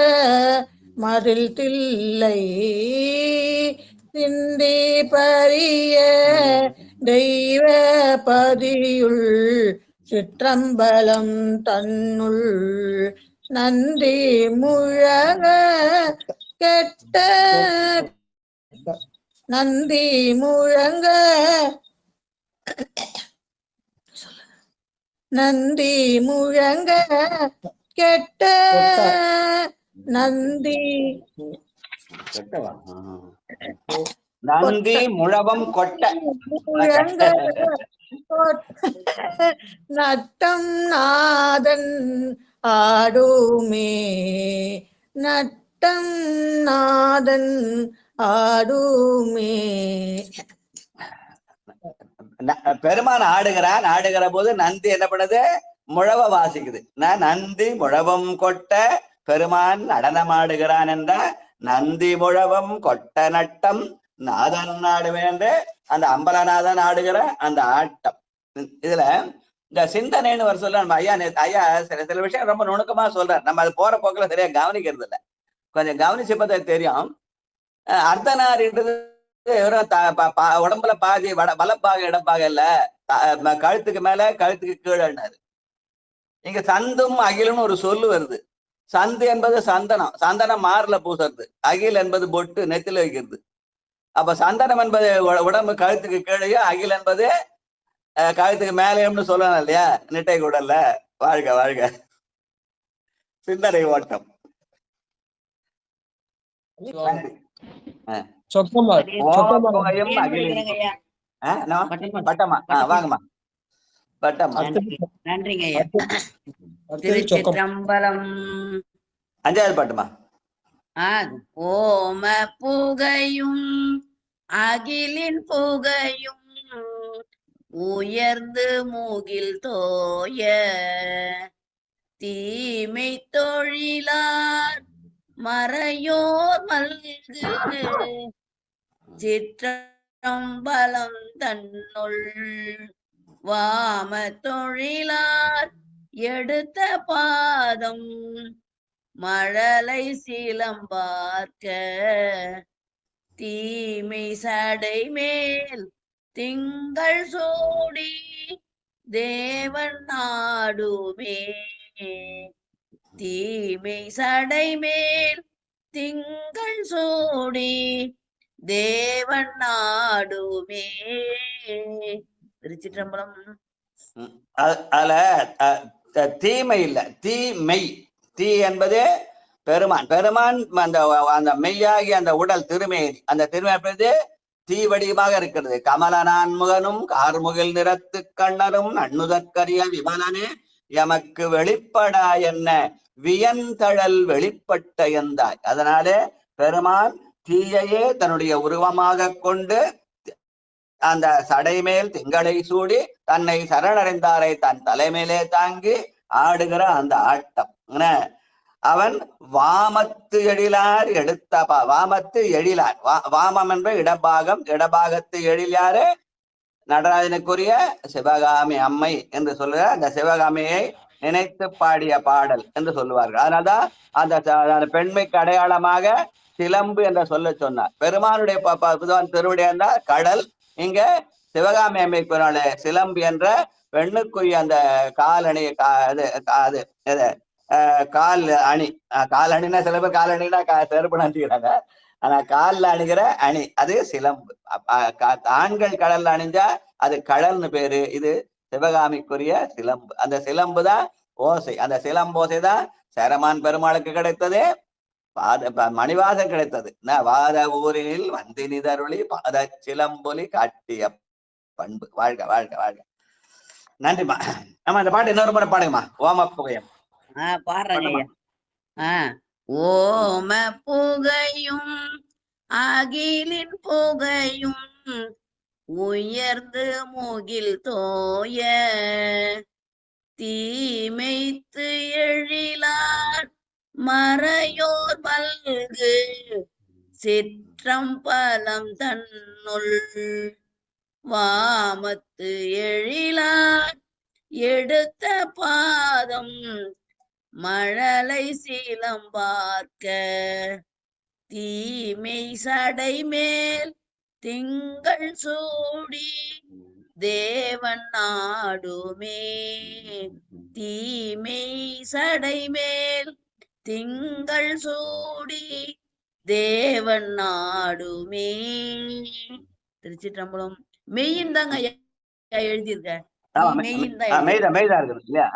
மதில் தில்லை சிந்தி பரிய தெய்வ பதியுள் சிற்றம்பலம் தன்னுள் நந்தி முழக கெட்ட நந்தி முழங்க நந்தி முழங்க கெட்ட நந்தி
நந்தி முழவம் கொட்ட
முழங்க நட்டம் நாதன் ஆடுமே நட்டம் நாதன் ஆடுமே.
பெருமான் ஆடுகிறான். ஆடுகிற போது நந்தி என்ன பண்ணுது? முழவ வாசிக்குது. நந்தி முழவம் கொட்ட பெருமான் நடனம் ஆடுகிறான் என்ற நந்தி முழவம் கொட்ட நட்டம் நாதன் ஆடுவேன் அந்த அம்பலநாதன் ஆடுகிற அந்த ஆட்டம். இதுல இந்த சிந்தனைன்னு வர சொல்ல நம்ம ஐயா சில விஷயம் ரொம்ப நுணுக்கமா சொல்றாரு. நம்ம அது போற போக்குல சரியா கவனிக்கிறது இல்லை. கொஞ்சம் கவனிச்சு பார்த்தா தெரியும். அர்த்தநாரின்றது உடம்புல பாதி வலப்பாக இடப்பாக இல்ல, கழுத்துக்கு மேல கழுத்துக்கு கீழேன்னாரு. இங்க சந்தும் அகிலும் ஒரு சொல்லு வருது. சந்து என்பது சந்தனம், சந்தனம் மார்ல பூசுறது. அகில் என்பது பொட்டு நெத்தில வைக்கிறது. அப்ப சந்தனம் என்பது உடம்பு கழுத்துக்கு கீழே, அகில் என்பது கழுத்துக்கு மேலேயும்னு சொல்லணும் இல்லையா? நிட்டை கூடல்ல. வாழ்க வாழ்க. சிந்தனை ஓட்டம். பட்டம்மா வாங்கம்மா. பட்டம்மா.
நன்றிங்க ஐயா. திருச்சிற்றம்பலம்.
அஞ்சாவது பாட்டுமா.
ஓம புகையும் அகிலின் புகையும் உயர்ந்து மூகில் தோய தீமை தொழிலார் மறையோர் மல்கு சிற்றம்பலம் தன்னுள் வாம தொழிலார் எடுத்த பாதம் மழலை சிலம்பார்க்க தீமை சடை மேல் திங்கள் சூடி தேவன் நாடுமே தீமை சடை மேல் திங்கள் சூடி தேவன் நாடுமே. திருச்சிற்றம்பலம்.
அதுல தீமை இல்ல, தீமை. தீ என்பது பெருமான். பெருமான் அந்த மெய்யாகி அந்த உடல் திருமேனி, அந்த திருமேனி தீ வடிவமாக இருக்கிறது. கமலனான் முகனும் கார்முகில் நிறத்து கண்ணனும் நன்னுதற்கரிய விமலனே எமக்கு வெளிப்படா என்ன வியந்தழல் வெளிப்பட்ட எந்தாய். அதனாலே பெருமான் தீயையே தன்னுடைய உருவமாக கொண்டு அந்த சடை மேல் திங்களை சூடி தன்னை சரணடைந்தாரை தன் தலைமையிலே தாங்கி ஆடுகிற அந்த ஆட்டம். அவன் வாமத்து எழிலார் எடுத்த வாமத்து எழிலார். வாமம் என்ற இடபாகம். இடபாகத்து எழிலாரு நடராஜனுக்குரிய சிவகாமி அம்மை என்று சொல்லுற அந்த சிவகாமியை நினைத்து பாடிய பாடல் என்று சொல்லுவார்கள். அதனால்தான் அந்த பெண்மைக்கு அடையாளமாக சிலம்பு என்ற சொல்ல சொன்னார். பெருமானுடைய திருவுடைய கடல். இங்க சிவகாமி அம்மைக்கு சிலம்பு என்ற பெண்ணுக்குரிய அந்த காலணி கால் அணி. கால் அணினா சில பேர் கால் அணினா செருப்பு அணிக்கிறாங்க. ஆனா காலில் அணிகிற அணி அது சிலம்பு. ஆண்கள் கடல்ல அணிஞ்சா அது கடல்னு பேரு. இது சிவகாமிக்குரிய சிலம்பு. அந்த சிலம்பு தான் ஓசை. அந்த சிலம்போசை தான் சேரமான் பெருமாளுக்கு கிடைத்தது. மணிவாசம் கிடைத்தது. வாத ஊரில் வந்தினிதருளி பாத சிலம்பொலி காட்டிய பண்பு. வாழ்க வாழ்க வாழ்க. நன்றிமா. ஆமா, இந்த பாட்டு இன்னொரு முறை பாடுங்கம்மா. ஓம புகையும்
பாடுறேங்க ஐயா. ஓம புகையும் அகிலின் புகையும் உயர்ந்து முகில் தோய தீமைத்து எழிலார் மறையோர் மல்கு சிற்றம்பலம் தன்னுள் வாமத்து எழிலார் எடுத்த பாதம் மழலை சீலம்பார்க்க தீமை சடை மேல் திங்கள் சூடி தேவன் நாடுமே. தீமை சடை மேல் திங்கள் சூடி தேவன் நாடுமே. திருச்சிற்றம்பலம். மெய்யின் தாங்க எழுதியிருக்க. மெய்யின் தான்
மெய்தான் இருக்குது இல்லையா?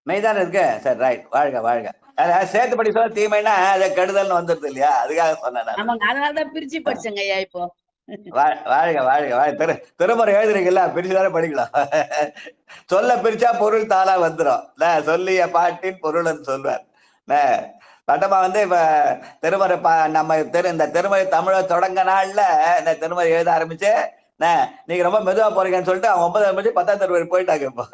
மெய்தான் இருக்கு. சரி, ரைட். வாழ்க வாழ்க. சேர்த்துப்படி சொல்ல தீமைன்னா அதை கெடுதல்னு வந்துருது இல்லையா? அதுக்காக சொன்னேன்.
அதனாலதான் பிரிச்சு படிச்சேங்க ஐயா. இப்போ
வாழ்க வாழ்க வாழ்க. திருமுறை எழுதுறீங்கல்ல, பிரிச்சுதானே படிக்கலாம். சொல்ல பிரிச்சா பொருள் தானா வந்துடும். சொல்லிய பாட்டின் பொருள்னு சொல்வார். பட்டமா இப்ப திருமுறை நம்ம இந்த திருமுறை தமிழை தொடங்க நாள்ல இந்த திருமுறை எழுத ஆரம்பிச்சு நீங்க ரொம்ப மெதுவா போறீங்கன்னு சொல்லிட்டு அவங்க 9 ஆரம்பிச்சு 10ஆம் திருமுறை போயிட்டாங்க. இப்போ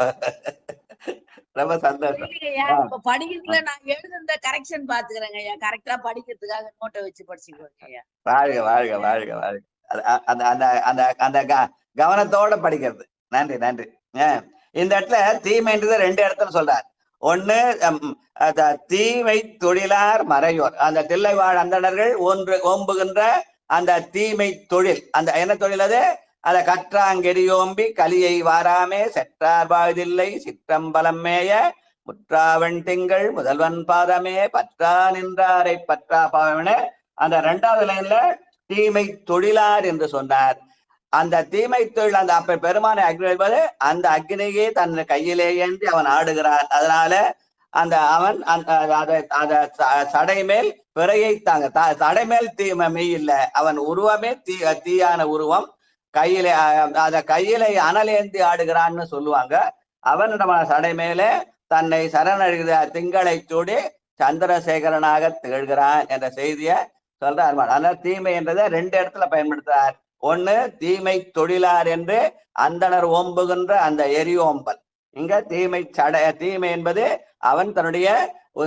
ரொம்ப சந்தோஷம்.
இப்ப படிக்கிறதுல நான் எழுதுந்த கரெக்ஷன் பாத்துக்கிறேங்க ஐயா. கரெக்டா படிக்கிறதுக்காக நோட்டை வச்சு படிச்சுக்கோங்க ஐயா.
வாழ்க வாழ்க வாழ்க வாழ்க. அந்த அந்த அந்த அந்த கவனத்தோட படிக்கிறது. நன்றி நன்றி. இந்த இடத்துல தீமைன்றது 2 இடத்துல சொல்றார். ஒண்ணு தீமை தொழிலார் மறையோர், அந்த தில்லை வாழ் அந்தணர்கள் ஓம்புகின்ற அந்த தீமை தொழில். அந்த என்ன தொழில் அது? அத கற்றாங்கெரியோம்பி கலியை வாராமே செற்றார் வாழ்தில்லை சிற்றம்பலம் மேய முற்றாவன் திங்கள் முதல்வன் பாதமே பற்றா நின்றாரை பற்றா பாவன. அந்த 2வது லைன்ல தீமை தொழிலார் என்று சொன்னார். அந்த தீமை தொழில் அந்த அப்ப பெருமானை அக்னி என்பது அந்த அக்னியே தன் கையிலே ஏந்தி அவன் ஆடுகிறான். அதனால அந்த அவன் அத சடை மேல் பிறையை தாங்க. சடை மேல் மெய் இல்ல, அவன் உருவமே தீயான உருவம். கையில அத கையில அனலேந்தி ஆடுகிறான்னு சொல்லுவாங்க. அவன் நம்ம சடை மேலே தன்னை சரணழுத திங்களை சூடி சந்திரசேகரனாக திகழ்கிறான் என்ற செய்திய சொல்றார். அதனால தீமை என்றதை 2 இடத்துல பயன்படுத்துறார். ஒண்ணு தீமை தொழிலார் என்று அந்தணர் ஓம்புகின்ற அந்த எரியோம்பல். இங்க தீமை என்பது அவன் தன்னுடைய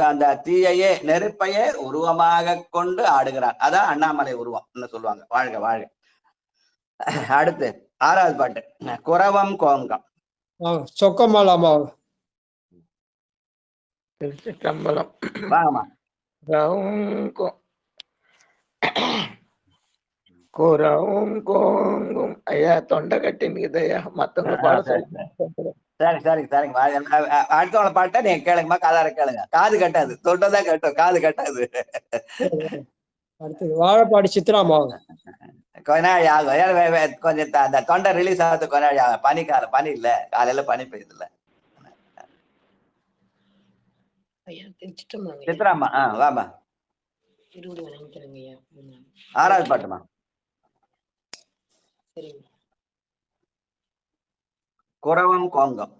அந்த தீயையே நெருப்பையே உருவமாக கொண்டு ஆடுகிறான். அதான் அண்ணாமலை உருவம் சொல்லுவாங்க. வாழ்க வாழ்க. அடுத்து 6வது பாட்டு குரவம் கோங்கம்.
சொக்கமாலாமா
திருச்சிற்றம்பலம்.
வாங்கம்மா.
குரவும் கோங்கும். ஐயா தொண்டை கட்டினுக்குது ஐயா. மத்தவங்க பாட
சரி சரி சரிங்க. அடுத்தவங்கள பாட்டை நீங்க கேளுங்கம்மா. காதார கேளுங்க. காது கட்டாது, தொண்டதான் கட்டும், காது கட்டாது.
அடுத்தது வாழைப்பாடி சித்ராமாவுங்க.
கொஞ்ச நாள் ஆகும். கொஞ்சம் அந்த தொண்டை ரிலீஸ் ஆகிறது கொஞ்ச நாள் ஆகும். பனிக்காலம், பனி இல்ல, காலையில பனி பெய்யுது இல்ல. சித்ராமா வாமா. 6வது பாட்டுமா. குரவம் கோங்கம்.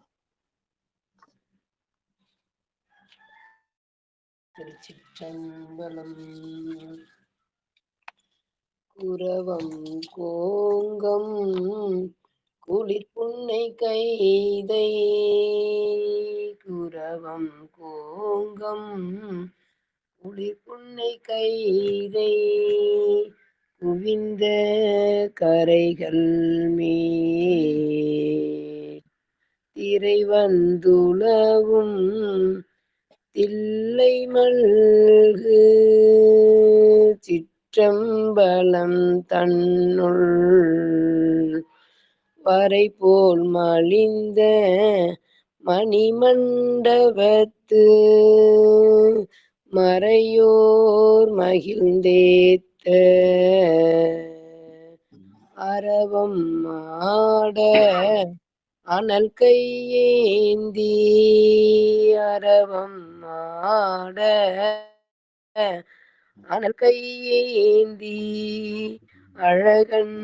திருச்சிற்றம்பலம். குரவம் கோங்கம் குளிர் புன்னை கைதை. குரவம் கோங்கம் குளிர் புன்னை கைதை குவிந்த கரைகள் மேல் திரை வந்துலவும் தில்லை மல்கு சிற்றம்பலம் தன்னுள் வரை போல் மலிந்த மணிமண்டபத்து மறையோர் மகிழ்ந்தேத்த அரவம் மாட அனல் கையேந்தி அரவம் மாட அனல் கையேந்தி அழகன்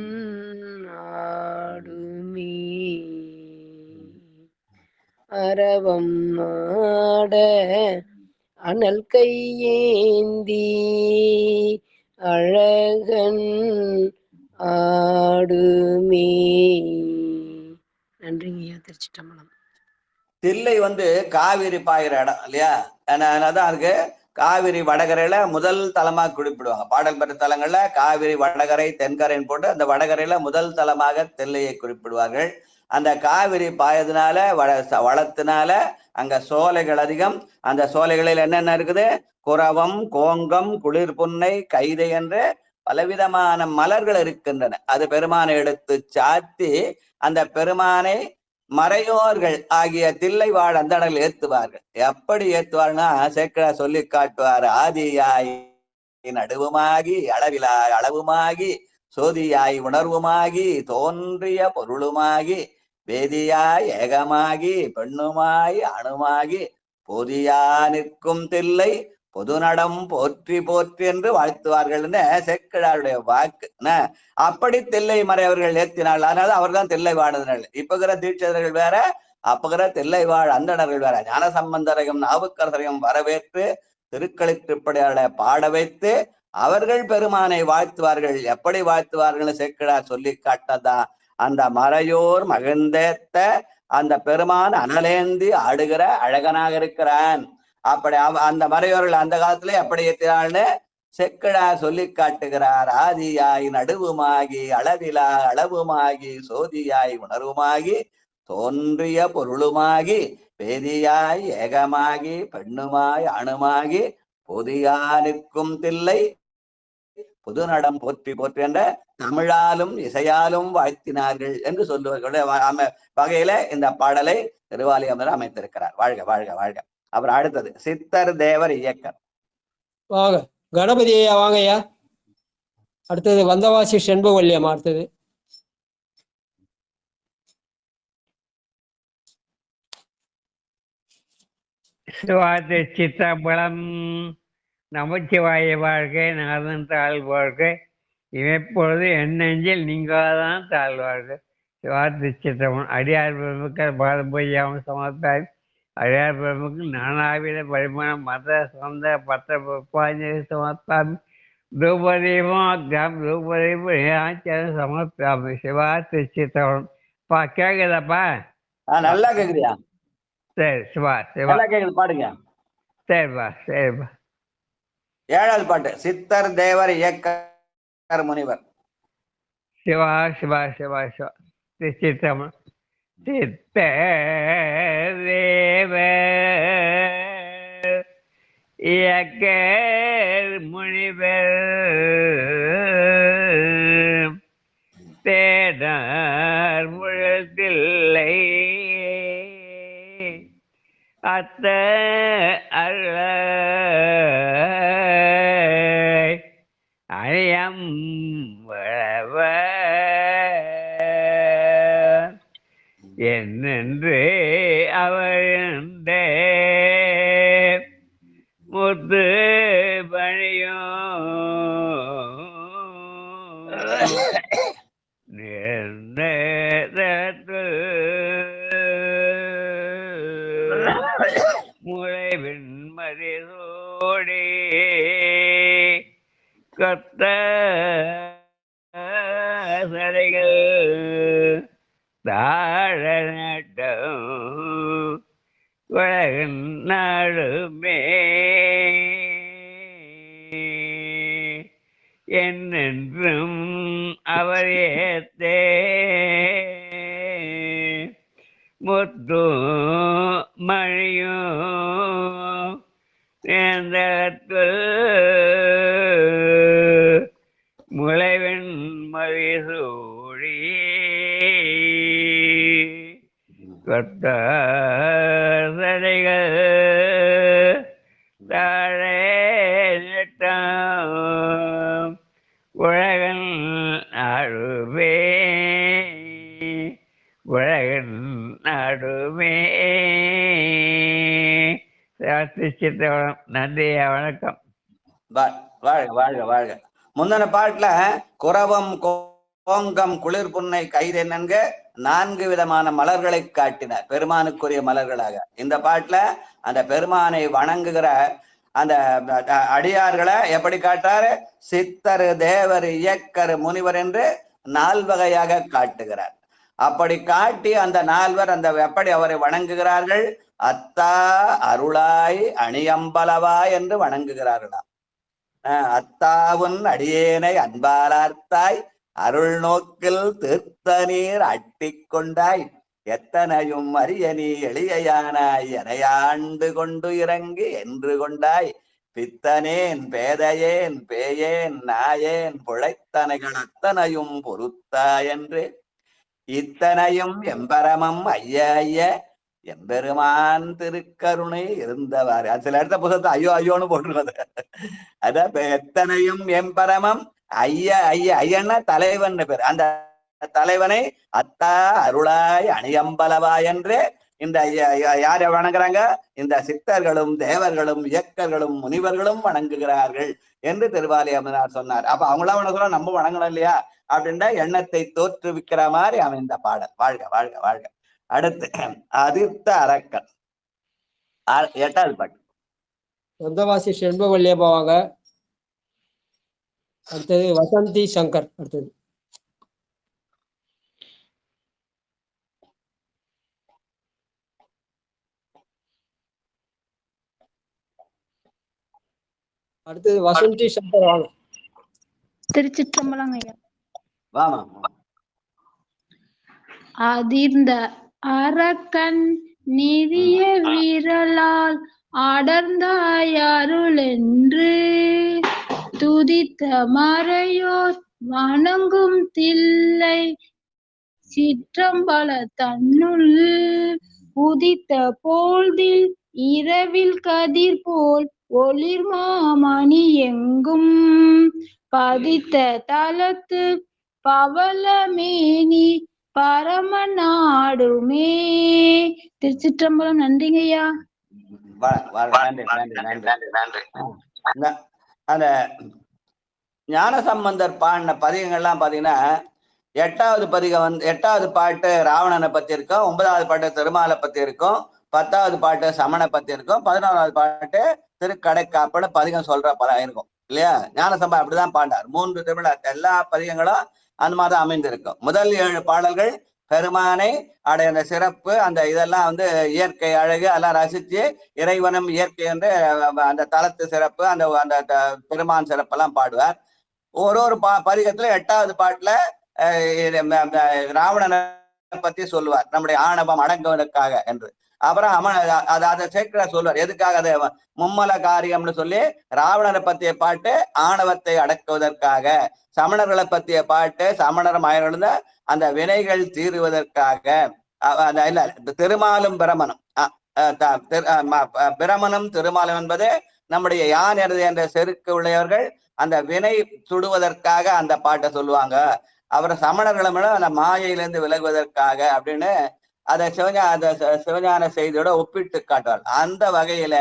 ஆடுமே அரவம் ஆட அனல் கையேந்தி அழகன் ஆடுமே. நன்றிங்கய்யா. திருச்சிட்டம்பலம்.
தில்லை காவிரி பாயிற இடம் இல்லையா? அதனாலதான் அதுக்கு காவிரி வடகரையில முதல் தலமா குறிப்பிடுவாங்க. பாடல் பெற்ற தலங்கள்ல காவிரி வடகரை தென்கரைன்னு போட்டு அந்த வடகரையில முதல் தலமாக தில்லையை குறிப்பிடுவார்கள். அந்த காவிரி பாயதுனால வளத்தினால அங்க சோலைகள் அதிகம். அந்த சோலைகளில் என்னென்ன இருக்குது? குரவம், கோங்கம், குளிர் புன்னை, கைதை என்று பலவிதமான மலர்கள் இருக்கின்றன. அது பெருமானை எடுத்து சாத்தி அந்த பெருமானை மறையோர்கள் ஆகிய தில்லை வாழ் அந்தணர்கள் ஏத்துவார்கள். எப்படி ஏத்துவார்னா சேக்கிழார் சொல்லி காட்டுவார். ஆதியாய் நடுவுமாகி அளவிலா அளவுமாகி சோதியாய் உணர்வுமாகி தோன்றிய பொருளுமாகி வேதியாய் ஏகமாகி பெண்ணுமாய் அணுமாகி பொதியா நிற்கும் தில்லை பொதுநடம் போற்றி போற்றி என்று வாழ்த்துவார்கள்னு சேக்கிழாருடைய வாக்கு. அப்படி தில்லை மறையவர்கள் ஏத்தினார்கள். அதனால அவர்தான் தில்லை வாழ்ந்தனர். இப்பகிற தீட்சிதர்கள் வேற, அப்பகிற தில்லை வாழ் அந்தணர்கள் வேற. ஞான சம்பந்தரையும் நாவுக்கரசரையும் வரவேற்று திருக்களிற்றுப்படையாளை பாட வைத்து அவர்கள் பெருமானை வாழ்த்துவார்கள். எப்படி வாழ்த்துவார்கள் சேக்கிழார் சொல்லி காட்டதா? அந்த மறையோர் மகிழ்ந்தேத்த அந்த பெருமான் அனலேந்தி ஆடுகிற அழகனாக இருக்கிறான். அப்படி அந்த மறையோர்கள் அந்த காலத்துல எப்படி ஏற்றினாள்னு சேக்கிழார் சொல்லி காட்டுகிறார். ஆதியாய் நடுவுமாகி அளவிலா அளவுமாகி சோதியாய் உணர்வுமாகி தோன்றிய பொருளுமாகி வேதியாய் ஏகமாகி பெண்ணுமாய் அணுமாகி பொதியா நிற்கும் தில்லை புதுநடம் போற்றி போற்றி என்ற தமிழாலும் இசையாலும் வாழ்த்தினார்கள் என்று சொல்லுவார்கள். வகையில இந்த பாடலை திருவாலியம்மர் அமைத்திருக்கிறார். வாழ்க வாழ்க வாழ்க. அப்புறம் அடுத்தது சித்தர் தேவர் இயக்கர்.
வாங்க கணபதி ஐயா, வாங்க ஐயா. அடுத்தது வந்தவாசி செண்பகவல்லியம். அடுத்தது
சித்தம்பலம். நமச்சிவாய வாழ்க்கை நாதன் தாழ்வாழ்க்கை இமைப்பொழுது என் நெஞ்சில் நீங்காதான் தாழ்வாழ்க்கை. சிவார்த்தை சித்திரமன். அடியார் பெருமக்கள் பாரம்பரியாமல் சமர்த்தாய் அடியார் பெருமக்கள் நானாவித பரிமாணம் மத சொந்த பத்த புஷ்பாஞ்சலி சமர்த்தாமி ரூபதீபம் சமர்த்தாமி. சிவார்த்தை சித்திரமன். கேக்குதாப்பா?
நல்லா கேக்குறியா?
சரி சிவா சிவா
கேக்குது, பாடுங்க.
சரிப்பா சரிப்பா.
7வது பாட்டு சித்தர் தேவர் இயக்கர் முனிவர்.
சிவா சிவா சிவா சிவா. சித்தமன். சித்த தேவ இயக்கர் முனிவர் தேடார் முழத்தில்லை அத்த அருள அயம் வளவ என்னென்று அவழ்ந்த முத்து பணியும் முளைவின் மதிசோடி கொத்த சடைகள் தாழ நட்டம் உலகின் நாடுமே என்னென்றும் அவர் ஏத்தே முத்து மணியும் முளைவெண் மதிசூடி கொத்த சடைகள் தாழே நட்டம் உலகன் ஆடுவே உலகன் நாடுமே. சித்தவனம். நன்றியா, வணக்கம்.
வாழ்க வாழ்க வாழ்க. முந்தின பாட்டுல குரவம் கோங்கம் குளிர் புன்னை கைதென்னங்க 4 விதமான மலர்களை காட்டினார், பெருமானுக்குரிய மலர்களாக. இந்த பாட்டுல அந்த பெருமானை வணங்குகிற அந்த அடியார்களை எப்படி காட்டாரு? சித்தரு, தேவர், இயக்கர், முனிவர் என்று 4 வகையாக காட்டுகிறார். அப்படி காட்டி அந்த 4வர் அந்த எப்படி அவரை வணங்குகிறார்கள்? அத்தா அருளாய் அணியம்பலவா என்று வணங்குகிறார்களாம். அத்தாவுன் அடியேனை அன்பாலார்த்தாய் அருள் நோக்கில் தீர்த்த நீர் அட்டிக்கொண்டாய் எத்தனையும் அரிய நீ எளியானாய் எனையாண்டு கொண்டு இறங்கி என்று கொண்டாய் பித்தனேன் பேதையேன் பேயேன் நாயேன் புழைத்தனைகள் அத்தனையும் பொறுத்தாய் என்று இத்தனையும் எம்பரமம் ஐய ஐய எம்பெருமான் திருக்கருணை இருந்தவாறு. அது சில இடத்த புத்தகத்தை ஐயோ ஐயோன்னு போட்டுருவது. அதான் எத்தனையும் எம்பரமம் ஐய ஐய ஐயன்னா தலைவன் பேர். அந்த தலைவனை அத்தா அருளாய் அணியம்பலவா என்று இந்த யார வணங்குறாங்க? இந்த சித்தர்களும் தேவர்களும் இயக்கர்களும் முனிவர்களும் வணங்குகிறார்கள் என்று திருவாலியம்மனார் சொன்னார். அப்ப அவங்களாம் வணங்குறோம், நம்ம வணங்கணும் இல்லையா அப்படின்ற எண்ணத்தை தோற்றுவிக்கிற மாதிரி அமைந்த பாடல். வாழ்க வாழ்க வாழ்க. அடுத்து அதிர்த்த அரக்கன் 8வது பாட்டு.
சொந்தவாசி செண்பவல்லியப்பாவாங்க. அடுத்தது வசந்தி சங்கர். அடுத்தது வசந்தி சங்கர் வாங்க.
திருச்சிற்றம்பலம் ஐயா.
வாமா.
அதிர்ந்த அரக்கன் நிறிய விரலால் அடர்ந்தாய் அருள் என்று துதித்த மறையோர் வணங்கும் தில்லை சிற்றம்பல தன்னுள் உதித்த போழ்தில் இரவில் கதிர் போல் ஒளிர்மாமணி எங்கும் பதித்த தலத்து பவளமேனி பரமநாடுமே. திருச்சிற்றம்பலம். நன்றிங்கய்யா.
அந்த ஞானசம்பந்தர் பாடின பதிகங்கள்லாம் பாத்தீங்கன்னா 8வது பதிகம் 8வது பாட்டு ராவணனை பத்தி இருக்கும், 9வது பாட்டு திருமாலை பத்தி இருக்கும், 10வது பாட்டு சமணை பத்தி இருக்கும், 11வது பாட்டு திருக்கடைக்காப்புன்னு பதிகம் சொல்ற இருக்கும் இல்லையா? ஞானசம்பந்தர் அப்படிதான் பாண்டார். 3 திருவிழா எல்லா பதிகங்களும் அந்த மாதிரி அமைந்திருக்கும். முதல் 7 பாடல்கள் பெருமானை அடைந்த சிறப்பு, அந்த இதெல்லாம் இயற்கை அழகு எல்லாம் ரசிச்சு இறைவனும் இயற்கை என்று அந்த தலத்து சிறப்பு, அந்த அந்த பெருமான் சிறப்பெல்லாம் பாடுவார். ஒரு பதிகத்துல 8வது பாட்டுல ராவணனை பத்தி சொல்லுவார், நம்முடைய ஆணவம் அடங்குவதற்காக என்று. அப்புறம் அதை சேர்க்கிற சொல்வார், எதுக்காக அது மும்மல காரியம்னு சொல்லி ராவணனை பத்திய பாட்டு ஆணவத்தை அடக்குவதற்காக, சமணர்களை பத்திய பாட்டு சமணர் மயர்ந்த அந்த வினைகள் தீருவதற்காக. இல்ல திருமாலும் பிரமனும் பிரமனும் திருமாலும் என்பது நம்முடைய யான் என்ற செருக்கு உள்ளவர்கள் அந்த வினை சுடுவதற்காக அந்த பாட்டை சொல்லுவாங்க. அப்புறம் சமணர்களும் அந்த மாயையிலிருந்து விலகுவதற்காக அப்படின்னு அதை சிவஞான செய்தியோட ஒப்பிட்டு காட்டுவார். அந்த வகையில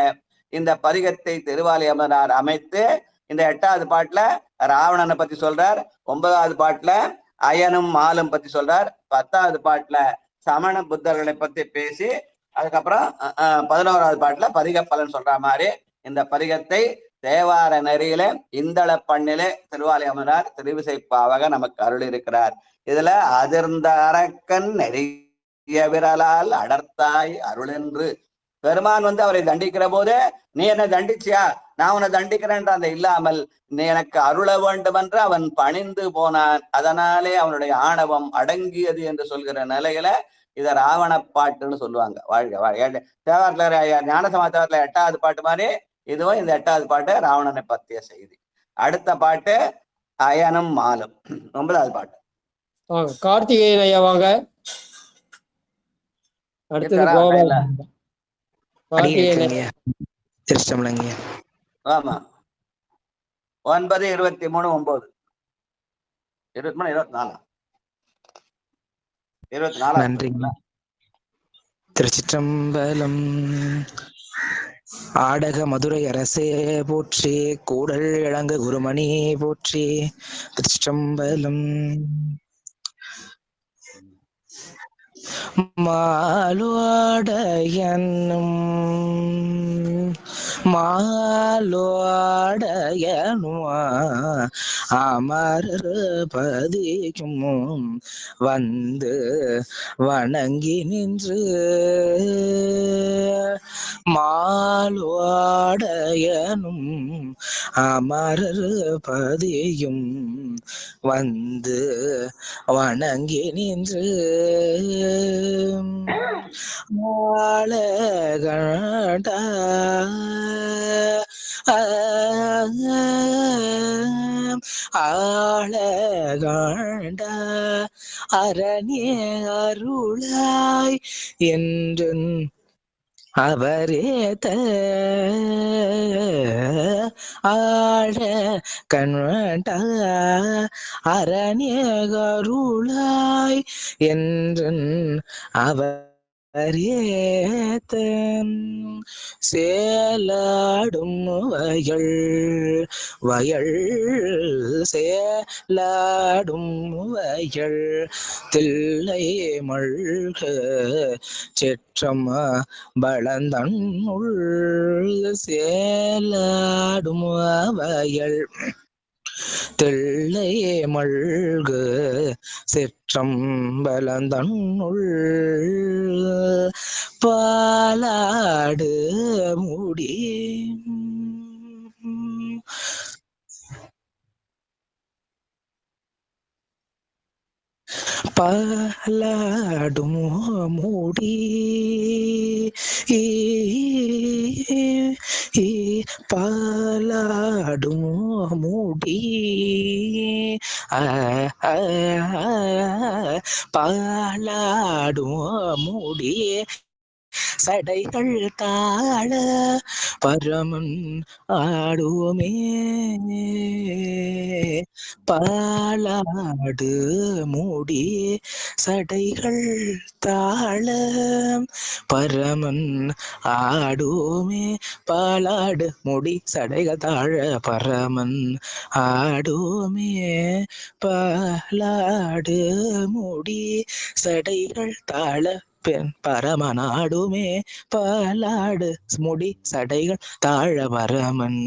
இந்த பதிகத்தை திருவாலியம்மனார் அமைத்து இந்த 8வது பாட்டுல ராவணனை பத்தி சொல்றார், 9வது பாட்டுல அயனும் மாலும் பத்தி சொல்றார், 10வது பாட்டுல சமண புத்தர்களை பத்தி பேசி அதுக்கப்புறம் 11வது பாட்டுல பதிக பலன் சொல்ற மாதிரி இந்த பதிகத்தை தேவார நெறியில இந்தள பண்ணிலே திருவாலியம்மனார் திருவிசைப்பாவாக நமக்கு அருள் இருக்கிறார். இதுல அதிர்ந்த அரக்கன் நெறிய விரலால் அடர்த்தாய் அருள் என்று பெருமான் அவரை தண்டிக்கிற போது, நீ என்னை தண்டிச்சியா, நான் உன்னை தண்டிக்கிறேன்ற அந்த இல்லாமல் நீ எனக்கு அருள வேண்டும் என்று அவன் பணிந்து போனான். அதனாலே அவனுடைய ஆணவம் அடங்கியது என்று சொல்கிற நிலையில இத ராவண பாட்டுன்னு சொல்லுவாங்க. வாழ்க வாழ்க. தேவாரத்துல ஞானசமாச்சாரத்துல 8வது பாட்டு மாதிரி இதுவும் இந்த 8வது பாட்டு ராவணனை பத்திய செய்தி. அடுத்த பாட்டு அயனும் மாலும் 9வது பாட்டு.
கார்த்திகேயன் ஐயா வாங்க. அடுத்தது கோபால்.
ஆமா 9, 23, 9, 23, 24.
நன்றி. திருச்சிற்றம்பலம். ஆடக மதுரை அரசே போற்றி, கூடல் இளங்கு குருமணி போற்றி. திருச்சிற்றம்பலம். மாலோடையனும் அமரர் பதிக்கும் வந்து வணங்கி நின்று, மாலோடையனும் அமரர் பதியும் வந்து வணங்கி நின்று, ஆளகண்ட ஆளகண்ட அரணே அருளாய் என்று அவரேத்த ஆட கண்ட அரணே அருளாய் என்று அவரேத்தன் சேலாடும் வயல் சேலாடும் வயல் தில்லை மல்க செற்றம் பலந்தன்னுள் சேலாடும் வயல் தில்லை மல்கு சிற்றம்பலந்தன்னுள் பாலாடு முடி பாலாடும் மூடி பாலாடும் மூடி பாலாடும் மூடி சடைகள் தாழ பரமன் ஆடுமே பாலாடு மூடி சடைகள் தாழ பரமன் ஆடுமே பாலாடு முடி சடைகள் தாழ பரமன் ஆடுமே பாலாடு முடி சடைகள் தாழ பெண் பரமனாடுமே பாலாடு முடி சடைகள் தாழ பரமன்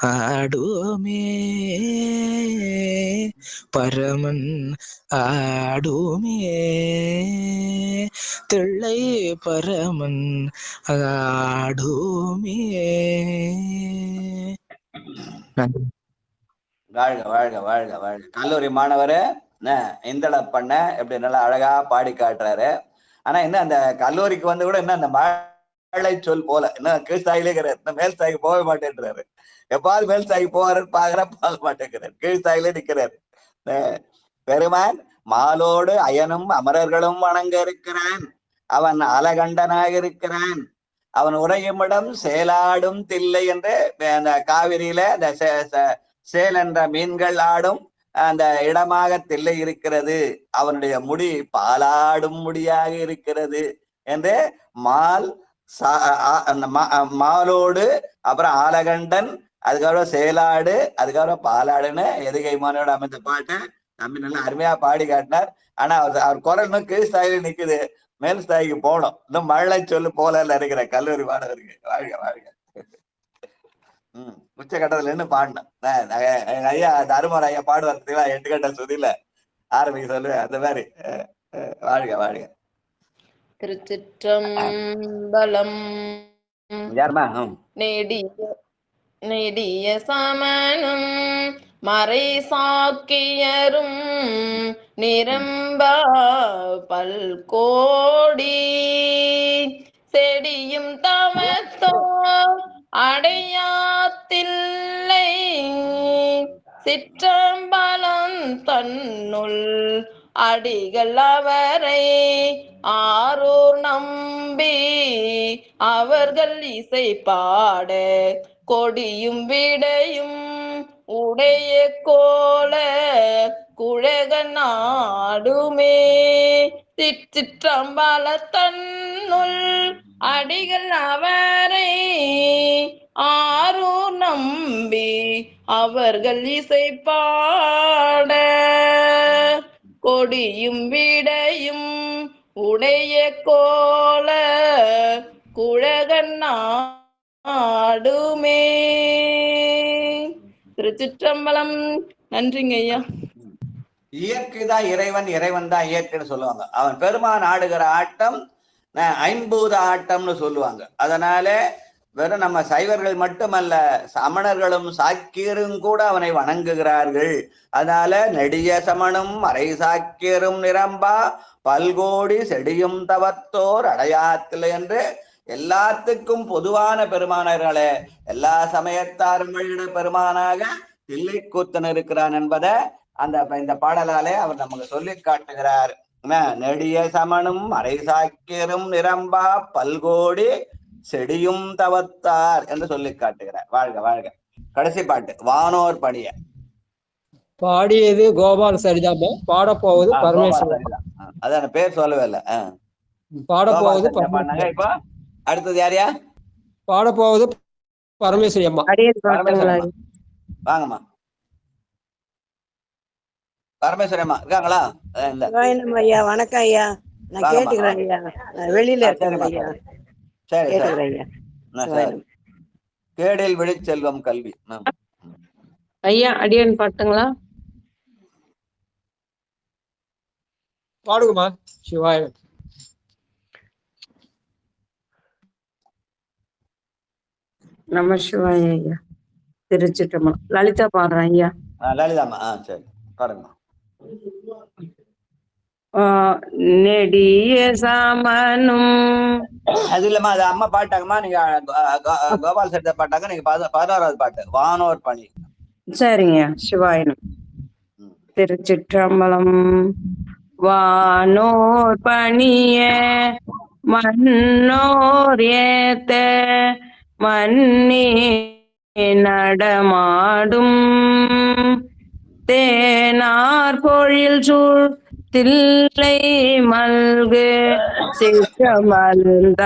ஆடுமே பரமன் ஆடுமே தில்லை பரமன் ஆடுமே. நன்றி.
வாழ்க வாழ்க வாழ்க வாழ்க. கல்லூரி மாணவரு இந்தள பண்ண எப்படி நல்லா அழகா பாடி காட்டுறாரு. ஆனா என்ன அந்த கல்லூரிக்கு வந்து கூட என்ன அந்த மழை சொல் போல இன்னும் கீழ்ஸ்தாயிலே இருக்கிறார், இன்னும் மேல் ஸ்தாய்க்கு போக மாட்டேன்றாரு. எப்பாவது மேல் ஸ்தாய்க்கு போவாருன்னு போக மாட்டேங்கிறார், கீழ்ஸ்தாயிலே நிற்கிறாரு. பெருமான் மாலோடு அயனும் அமரர்களும் வணங்க இருக்கிறான், அவன் அலகண்டனாக இருக்கிறான், அவன் உறையுமிடம் சேலாடும் தில்லை என்று அந்த காவிரியில அந்த சேல் என்ற மீன்கள் ஆடும் அந்த இடமாக தில்லை இருக்கிறது, அவனுடைய முடி பாலாடும் முடியாக இருக்கிறது என்று மாலோடு அப்புறம் ஆலகண்டன் அதுக்கப்புறம் சேலாடு அதுக்கப்புறம் பாலாடுன்னு எதுகை மானோட அமைந்த பாட்டை தம்பி நல்லா அருமையா பாடி காட்டினார். ஆனா அவர் குரல் இன்னும் கீழ் ஸ்தாயில நிக்குது, மேல் ஸ்தாய்க்கு போகணும். இன்னும் மழை சொல்லு போல இருக்கிற கல்லூரி மாணவருக்கு வாழ்க வாழ்க. உச்சகட்டத்துல நின்று பாடணும். ஐயா தருமர் ஐயா பாடுவார் 8 கட்ட சுதியில ஆரம்பிக்க சொல்லுவேன், அந்த மாதிரி. வாழ்க வாழ்க.
திருச்சிற்றம்பலம்.
யாருமா?
நெடிய சமனும் மறை சாக்கியரும் நிரம்ப பல்கோடி செடியும் தமத்தோர் அடையாத்தில்லை சிற்றம்பலம் தன்னுள் அடிகள் அவரை ஆரூர் நம்பி அவர்கள் இசை பாட கொடியும் விடையும் உடைய கோல குழக நாடுமே சிற்றம்பல தன்னுள் அடிகள் அவரை ஆரூர் நம்பி அவர்கள் இசை பாட கொடியும் விடையும் உடைய கோல குழகன் நாடுமே. திருச்சிற்றம்பலம். நன்றிங்க ஐயா.
இயற்கைதான் இறைவன், இறைவன் தான் இயற்கைன்னு சொல்லுவாங்க. அவன் பெருமான் ஆடுகிற ஆட்டம் ஐம்பூத ஆட்டம்னு சொல்லுவாங்க. அதனால வெறும் நம்ம சைவர்கள் மட்டுமல்ல, சமணர்களும் சாக்கியரும் கூட அவனை வணங்குகிறார்கள். அதனால நெடிய சமணும் அரை சாக்கியரும் நிரம்பா பல்கோடி செடியும் தவத்தோர் அடையாத்தில் என்று எல்லாத்துக்கும் பொதுவான பெருமானர்களே, எல்லா சமயத்தாரும் வழியிட பெருமானாக தில்லைக்கூத்தன் இருக்கிறான் என்பதை இந்த பாடலாலே அவர் நமக்கு சொல்லி காட்டுகிறார். நெடிய சமணும் அரை சாக்கியரும் நிரம்பா பல்கோடி செடியும் தவத்தார் என்று சொல்லி காட்டுகிறார். வாழ்க வாழ்க. கடைசி பாட்டு வானோர் பணிய.
பாடியது கோபால் சரிதாமா, பாடப்போவது பரமேஸ்வரன்.
அதான் பேர் சொல்லவே இல்லை.
பாடப்போவது
இப்போ அடுத்தது யாரையா?
பாடப்போவது பரமேஸ்வரி அம்மா.
வாங்கம்மா. பரமேஸ்வரி அம்மா இருக்காங்களா?
ஐயா வணக்கம் ஐயா, நான் கேட்டுக்கிறேன் ஐயா, வெளியில இருக்கேன் ஐயா.
சரி சரி. கேடில் விழிச்செல்வம் கல்வி.
ஐயா அடியன் பாட்டுங்களா?
பாடுங்கம்மா. சிவாய.
நம சிவாய ஐயா. திருச்சிற்றம்பலம். லலிதா பாடுறேன் ஐயா.
லலிதாமா. சரி பாருங்கம்மா.
நெடிய சாமனும்
அது இல்லம்மா, அது அம்மா பாட்டாங்கம்மா. நீங்க கோபால் சேர்த்த பாட்டாங்க. நீங்க 16வது பாட்டு வானோர் பணி.
சரிங்க. சிவாயனம். திருச்சிற்றம்பலம். வானோர் பணிய மன்னோர் ஏத்த மன்னே நடமாடும் தேனார் பொழில் சூழ் தில்லை மல்கு சிற்றமல்தானை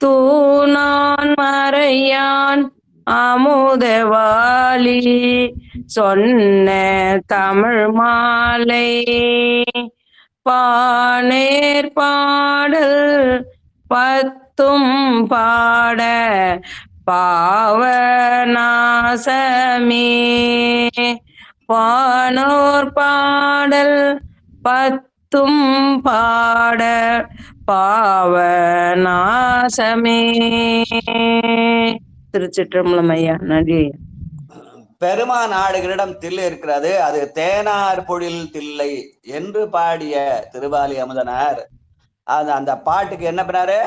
தூணான் மறையான் அமுதவாளி சொன்ன தமிழ் மாலை பானேர் பாடல் பத்தும் பாட பாவநாசமே பானோர் பாடல் பத்தும் பாட பாவநாசமே. திருச்சிற்றம்பலம் ஐயா. நன்றி ஐயா.
பெருமான் ஆடுகளிடம் தில்லை இருக்கிறது. அது தேனார் பொழில் தில்லை என்று பாடிய திருவாலி அமுதனார் அந்த பாட்டுக்கு என்ன பண்ணாரு?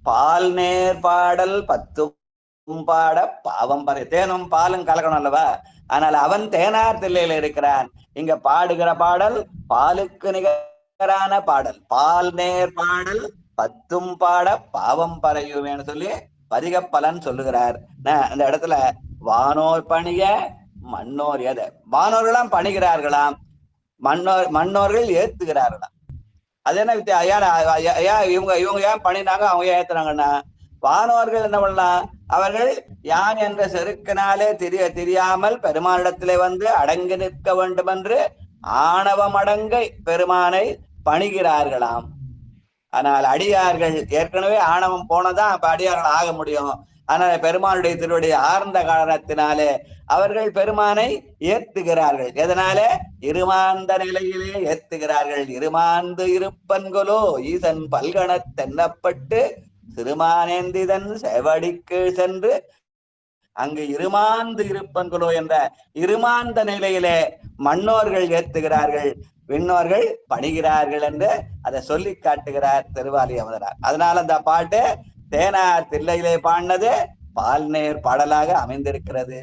பால் நேர் பாடல் பத்தும் பாட பாவம் பறை. தேனும் பாலும் கலக்கணும் அல்லவா? ஆனால் அவன் தேனார் தில்லையில இருக்கிறான். இங்க பாடுகிற பாடல் பாலுக்கு நிகரான பாடல். பால் நேர் பாடல் பத்தும் பாட பாவம் பறையுமேன்னு சொல்லி பதிக பலன் சொல்லுகிறார். அந்த இடத்துல வானோர் பணிய மன்னோர் எத வானோர்களாம் பணிகிறார்களாம், மன்னோர்கள் ஏத்துகிறார்களாம். அது என்ன இவங்க ஏன் பண்ணினாங்க, அவங்க ஏத்துறாங்கன்னா, வானோர்கள் என்ன பண்ணலாம்? அவர்கள் யான் என்ற செருக்கினாலே தெரியாமல் பெருமானிடத்திலே வந்து அடங்கி நிற்க வேண்டும் என்று ஆணவம் அடங்க பெருமானை பணிகிறார்களாம். ஆனால் அடியார்கள் ஏற்கனவே ஆணவம் போனதான் அப்ப அடியார்கள் ஆக முடியும். ஆனால் பெருமானுடைய திருவடி ஆர்ந்த காரணத்தினாலே அவர்கள் பெருமானை ஏத்துகிறார்கள். எதனால? இருமாந்த நிலையிலே ஏத்துகிறார்கள். இருமாந்து இருப்பன்கொலோ ஈசன் பல்கண தென்னப்பட்டு சிறுமானேந்திதன் செவடிக்கு சென்று அங்கு இருமாந்து இருப்பன்கொலோ என்ற இருமாந்த நிலையிலே மன்னோர்கள் ஏத்துகிறார்கள், விண்ணோர்கள் பணிகிறார்கள் என்று அதை சொல்லி காட்டுகிறார் திருவாலி அமுதனார். அதனால அந்த பாட்டு தேனார் தில்லையிலே பாடினது பால்நேர் பாடலாக அமைந்திருக்கிறது.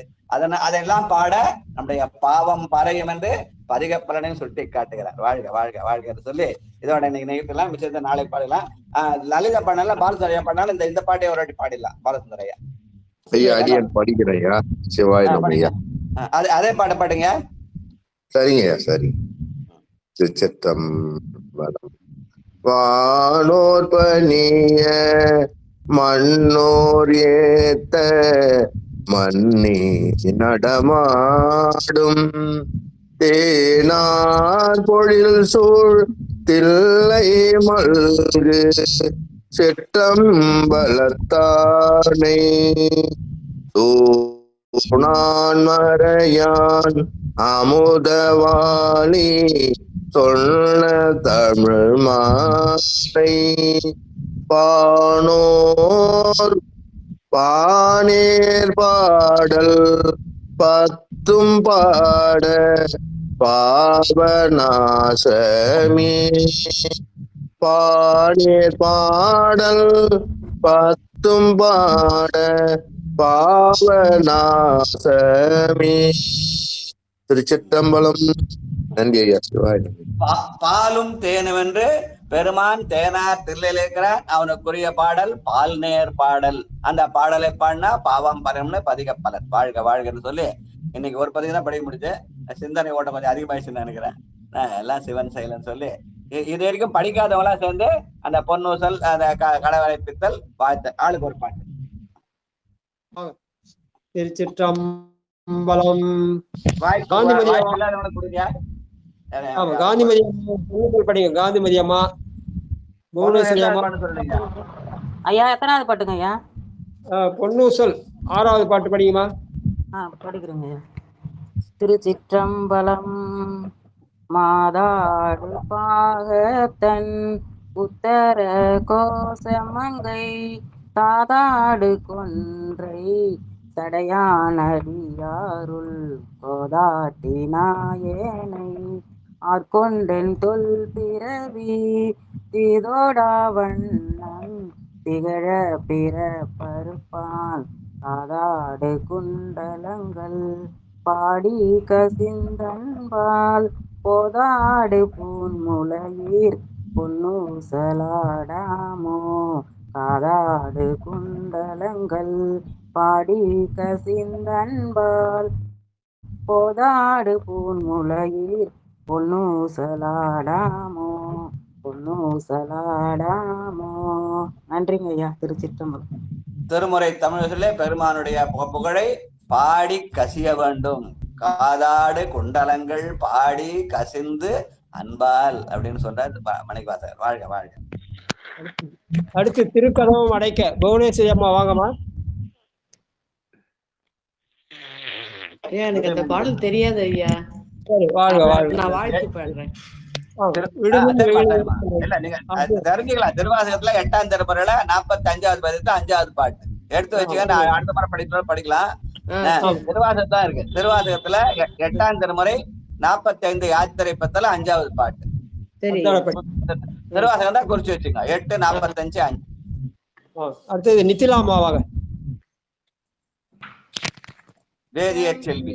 அதெல்லாம் பாட நம்முடைய பாவம் பறையும் என்று பதிக பலனையும் சுட்டி காட்டுகிறார். வாழ்க வாழ்க வாழ்க என்று சொல்லி இதோட இன்னைக்கு நிகழ்த்தலாம். விஷயத்தை நாளை பாடலாம். லலிதா பாடல பாலசுந்தரையா பாடினாலும் இந்த பாட்டையை ஒரு வாட்டி பாடிடலாம். பாலசுந்தரையா
படிக்கிறையா? சிவாய
அதே பாட்டு பாடுங்க.
சரிங்க. சரி. திருச்சிற்றம்பலம். வானோர் பணிய மண்ணோர் ஏத்த மன்னி நடமாடும் தேனார் பொழில் சூழ் தில்லை மல்கு சிற்றம்பலத்தானை தூணான் மறையான் அமுதவாணி சொன்ன தமிழ் மாலை பானோர் பானேர் பாடல் பத்தும் பாட பாவநாசமே பானேர் பாடல் பத்தும் பாட பாவநாசமே. திருச்சிற்றம்பலம். நன்றி ஐயா. சிவாய்.
பாலும் தேனும் என்று பெருமான் தேனார் தில்லையில் இருக்கிறான். அவனுக்குரிய பாடல் பால் நேர் பாடல். அந்த பாடலை பாடினா பாவம் பரம்னு பதிக பலன். வாழ்க வாழ்கன்னு சொல்லி இன்னைக்கு ஒரு பதிவு தான் படிக்க முடிஞ்சு. சிந்தனை ஓட்டம் கொஞ்சம் அதிகமாயிடுச்சுன்னு நினைக்கிறேன். எல்லாம் சிவன் செயலன்னு சொல்லி இது வரைக்கும் படிக்காதவங்களாம் சேர்ந்து அந்த பொன்னூசல் அந்த கடவுளை பித்தல் வாழ்த்து ஆளுக்கு ஒரு பாட்டு.
திருச்சிற்றம்பலம்.
காந்திமதி
படிங்க. காந்திமதி அம்மா, புவனேஸ்வரி அம்மா.
ஐயா எத்தனாவது பாட்டுங்க ஐயா?
பொன்னூசல் 6வது பாட்டு படிங்கம்மா.
படிக்கிறேங்க ஐயா. திருச்சிற்றம்பலம். மாதாடு பாகத்தன் உத்தர கோசமங்கை தாதாடு கொன்றை தடையானடியாருள் கோதாட்டினாயேனை ஆர்கொண்டென் தொல் பிறவி தீதோடா வண்ணம் திகழ பிற பருப்பான் தாதாடு குண்டலங்கள் பாடி கசிந்தன்பால் போதாடு பூன்முளையீர் பொன்னூசலாடாமோ காதாடு குண்டலங்கள் பாடி கசிந்தன்பால் போதாடு பூன்முளையீர் பொன்னூசலாடாமோ பொன்னூசலாடாமோ. நன்றிங்க ஐயா. திருச்சிற்றம்பலம்.
திருமுறை தமிழர்களே பெருமானுடைய புகழை பாடி கசிய வேண்டும். காதாடு குண்டலங்கள் பாடி கசிந்து அன்பால் அப்படின்னு சொல்றாரு மணிவாசகர். வாழ்க வாழ்க.
அடுத்து திருக்கதவம் அடைக்க புவனேஸ்வரி அம்மா வாங்கம்மா.
ஐயா எனக்கு அந்த பாடல் தெரியாது ஐயா.
சரி வாழ்க வாழ்க.
நான் வாழ்த்து பாடுறேன்.
தெரிஞ்சுக்கலாம். திருவாசகத்துல 8ஆம் திருமுறையில 45வது பதித்து 5வது பாட்டு எடுத்து வச்சுக்க. நான் அடுத்த முறை படிக்கலாம். திருவாசகத்தான் இருக்கு. திருவாசகத்துல 8ஆம் திருமுறை 45 யாத்திரை பத்துல 5வது பாட்டு. திருவாசகம் தான் குறிச்சு வச்சுங்க. 8, 45, 5.
அடுத்தது நித்திலாமாவாக.
வேதிய செல்வி.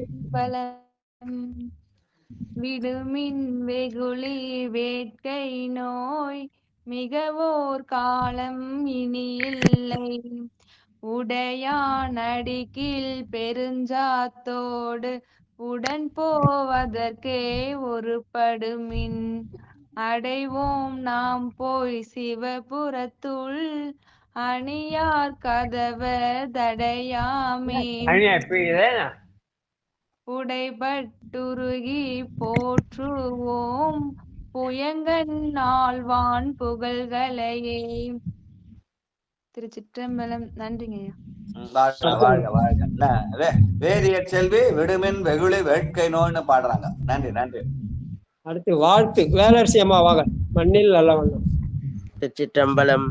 விடுமின் வெகுளி வேட்கை நோய் மிகவோர் காலம் இனி இல்லை உடையான் அடிக்கில் பெருஞ்சாத்தோடு உடன் போவதற்கே ஒரு படுமின் அடைவோம் நாம் போய் சிவபுரத்துள் அணியார் கதவ தடையாமே உடைபட்டுருகி போற்றுவோம் புயங்கன் நாள்வான் புகழ்களையே. திருச்சிற்றம்பலம். நன்றிங்க ஐயா.
வேதிய செல்வி விடுமின் வெகுளி வேட்கை நோய்னு பாடுறாங்க. நன்றி நன்றி.
அடுத்து வாழ்த்து வேலரசி அம்மா வாங்க. மண்ணில் நல்ல வண்ணம்.
திருச்சிற்றம்பலம்.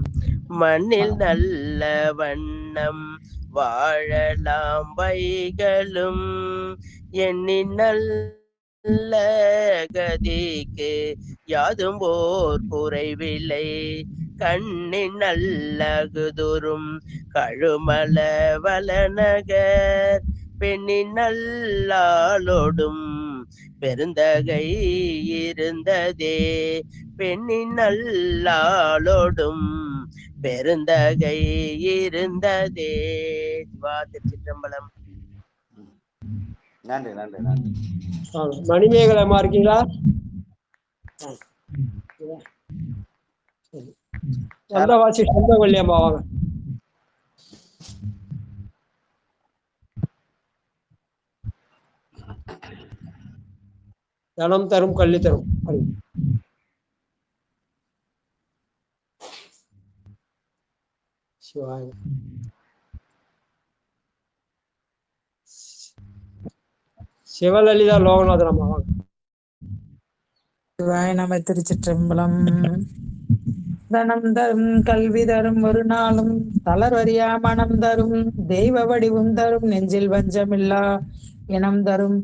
மண்ணில் நல்ல வண்ணம் வாழலாம் வைகளும் எண்ணி நல்ல கதிக்கு யாதும் ஓர் குறைவில்லை கண்ணின் நல்லகுதுரும் கழுமல வளநகர் பெண்ணின் நல்லாளோடும் பெருந்தகை இருந்ததே பெண்ணின் நல்லாளோடும் பெருந்தகை இருந்ததே. திருச்சிற்றம்பலம்.
நன்றி நன்றி நன்றி.
மணிமேகலை அம்மா இருக்கீங்களா? வந்தவாசி சொந்தவல்லி அம்மா வாங்க. தனம் தரும் கல்வி தரும். சிவாய சிவலலிதா லோகநாதன் அம்மா வாங்க.
சிவாய நம. திருச்சிற்றம்பலம். தனம் தரும் கல்வி தரும் ஒரு நாளும் தளர்வறியா மனம் தரும் தெய்வ வடிவும் தரும் நெஞ்சில் வஞ்சமில்லா இனம் தரும்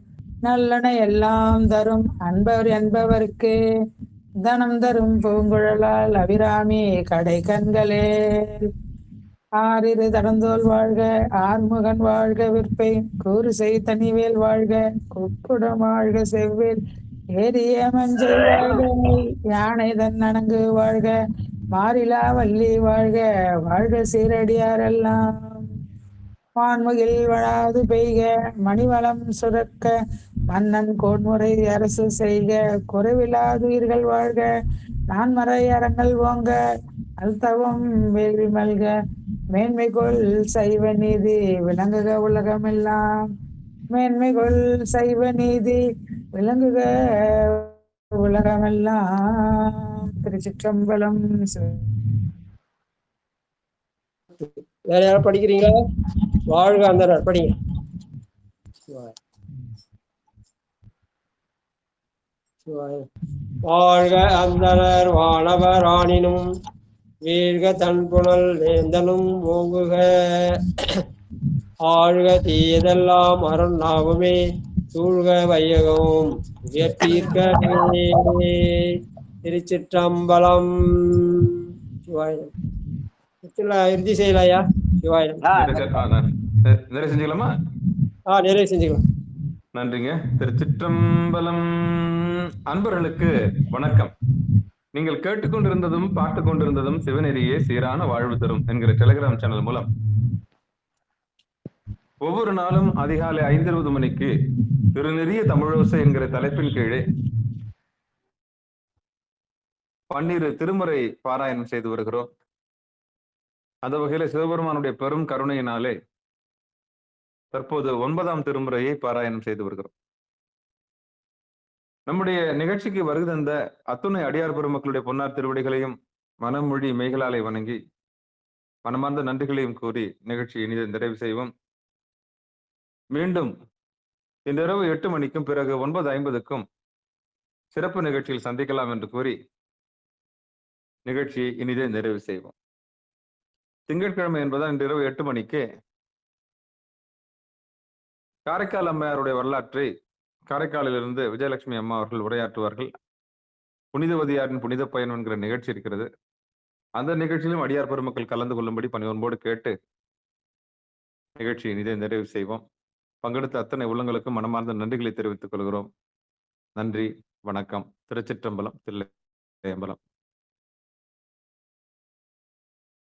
நல்லன எல்லாம் தரும் அன்பவர் என்பவருக்கு தனம் தரும் பூங்குழலால் அபிராமி கடை கண்களே. ஆறிரு தடந்தோல் வாழ்க, ஆறுமுகன் வாழ்க, விற்பை கூறுசை தனிவேல் வாழ்க, குக்குடம் வாழ்க, செவ்வேல் ஏரிய மஞ்சள் வாழ்க, யானை தன் அணங்கு வாழ்க, மாறிலா வள்ளி வாழ்க, வாழ்க சீரடியாரெல்லாம். வான்முகில் வளாது பெய்க, மணிவளம் சுரக்க, மன்னன் கோன்முறை அரசு செய்க, குறைவில்லாது உயிர்கள் வாழ்க, நான்மறை அறங்கள் ஓங்க, அல்தவம் வேள்வி மல்க, மேன்மைகொள் சைவ நீதி விளங்குக உலகமெல்லாம். மேன்மைகொள் சைவ நீதி விளங்குக உலகமெல்லாம். திருச்சிற்றம்பலம்.
வேற யாரும் படிக்கிறீங்களா? வாழ்க அந்த படிங்க. வாழ்க அந்தனர் வானவர் ஆணினும் வீழ்க தன்புணல் வேந்தனும் ஓங்குக. ஆழ்க தீயதெல்லாம் அருணாவுமே சூழ்க வையகமும் உயர்த்தீர்க்கவே. திருச்சிற்றம்பலம். சிவாயம். இறுதி செய்யலாயா? சிவாயம்.
நிறைய செஞ்சுக்கலாமா?
நிறைய செஞ்சுக்கலாம்.
நன்றிங்க. திருச்சிற்றம்பலம். அன்பர்களுக்கு வணக்கம். நீங்கள் கேட்டுக்கொண்டிருந்ததும் பார்த்து கொண்டிருந்ததும் சிவநெறியே சீரான வாழ்வு தரும் என்கிற டெலிகிராம் சேனல் மூலம் ஒவ்வொரு நாளும் அதிகாலை 5:20 மணிக்கு திருநெறிய தமிழோசை என்கிற தலைப்பின் கீழே 12 திருமுறை பாராயணம் செய்து வருகிறோம். அந்த வகையில சிவபெருமானுடைய பெரும் கருணையினாலே தற்போது 9ஆம் திருமுறையை பாராயணம் செய்து வருகிறோம். நம்முடைய நிகழ்ச்சிக்கு வருகை தந்த அத்துணை அடியார் பெருமக்களுடைய பொன்னார் திருவடிகளையும் மனமொழி மெய்களாலை வணங்கி மனமார்ந்த நன்றிகளையும் கூறி நிகழ்ச்சி இனிதை நிறைவு செய்வோம். மீண்டும் இன்றிரவு 8 மணிக்கும் பிறகு 9:50க்கும் சிறப்பு நிகழ்ச்சியில் சந்திக்கலாம் என்று கூறி நிகழ்ச்சியை இனிதே நிறைவு செய்வோம். திங்கட்கிழமை என்பதால் இன்றிரவு 8 மணிக்கு காரைக்கால் அம்மையாருடைய வரலாற்றை காரைக்காலிலிருந்து விஜயலட்சுமி அம்மா அவர்கள் உரையாற்றுவார்கள். புனிதவதியாரின் புனித பயணம் என்கிற நிகழ்ச்சி இருக்கிறது. அந்த நிகழ்ச்சியிலும் அடியார் பெருமக்கள் கலந்து கொள்ளும்படி பணிவன்போடு கேட்டு நிகழ்ச்சியை இனிதே நிறைவு செய்வோம். பங்கெடுத்த அத்தனை உள்ளங்களுக்கும் மனமார்ந்த நன்றிகளை தெரிவித்துக் கொள்கிறோம். நன்றி, வணக்கம். திருச்சிற்றம்பலம், தில்லையம்பலம்.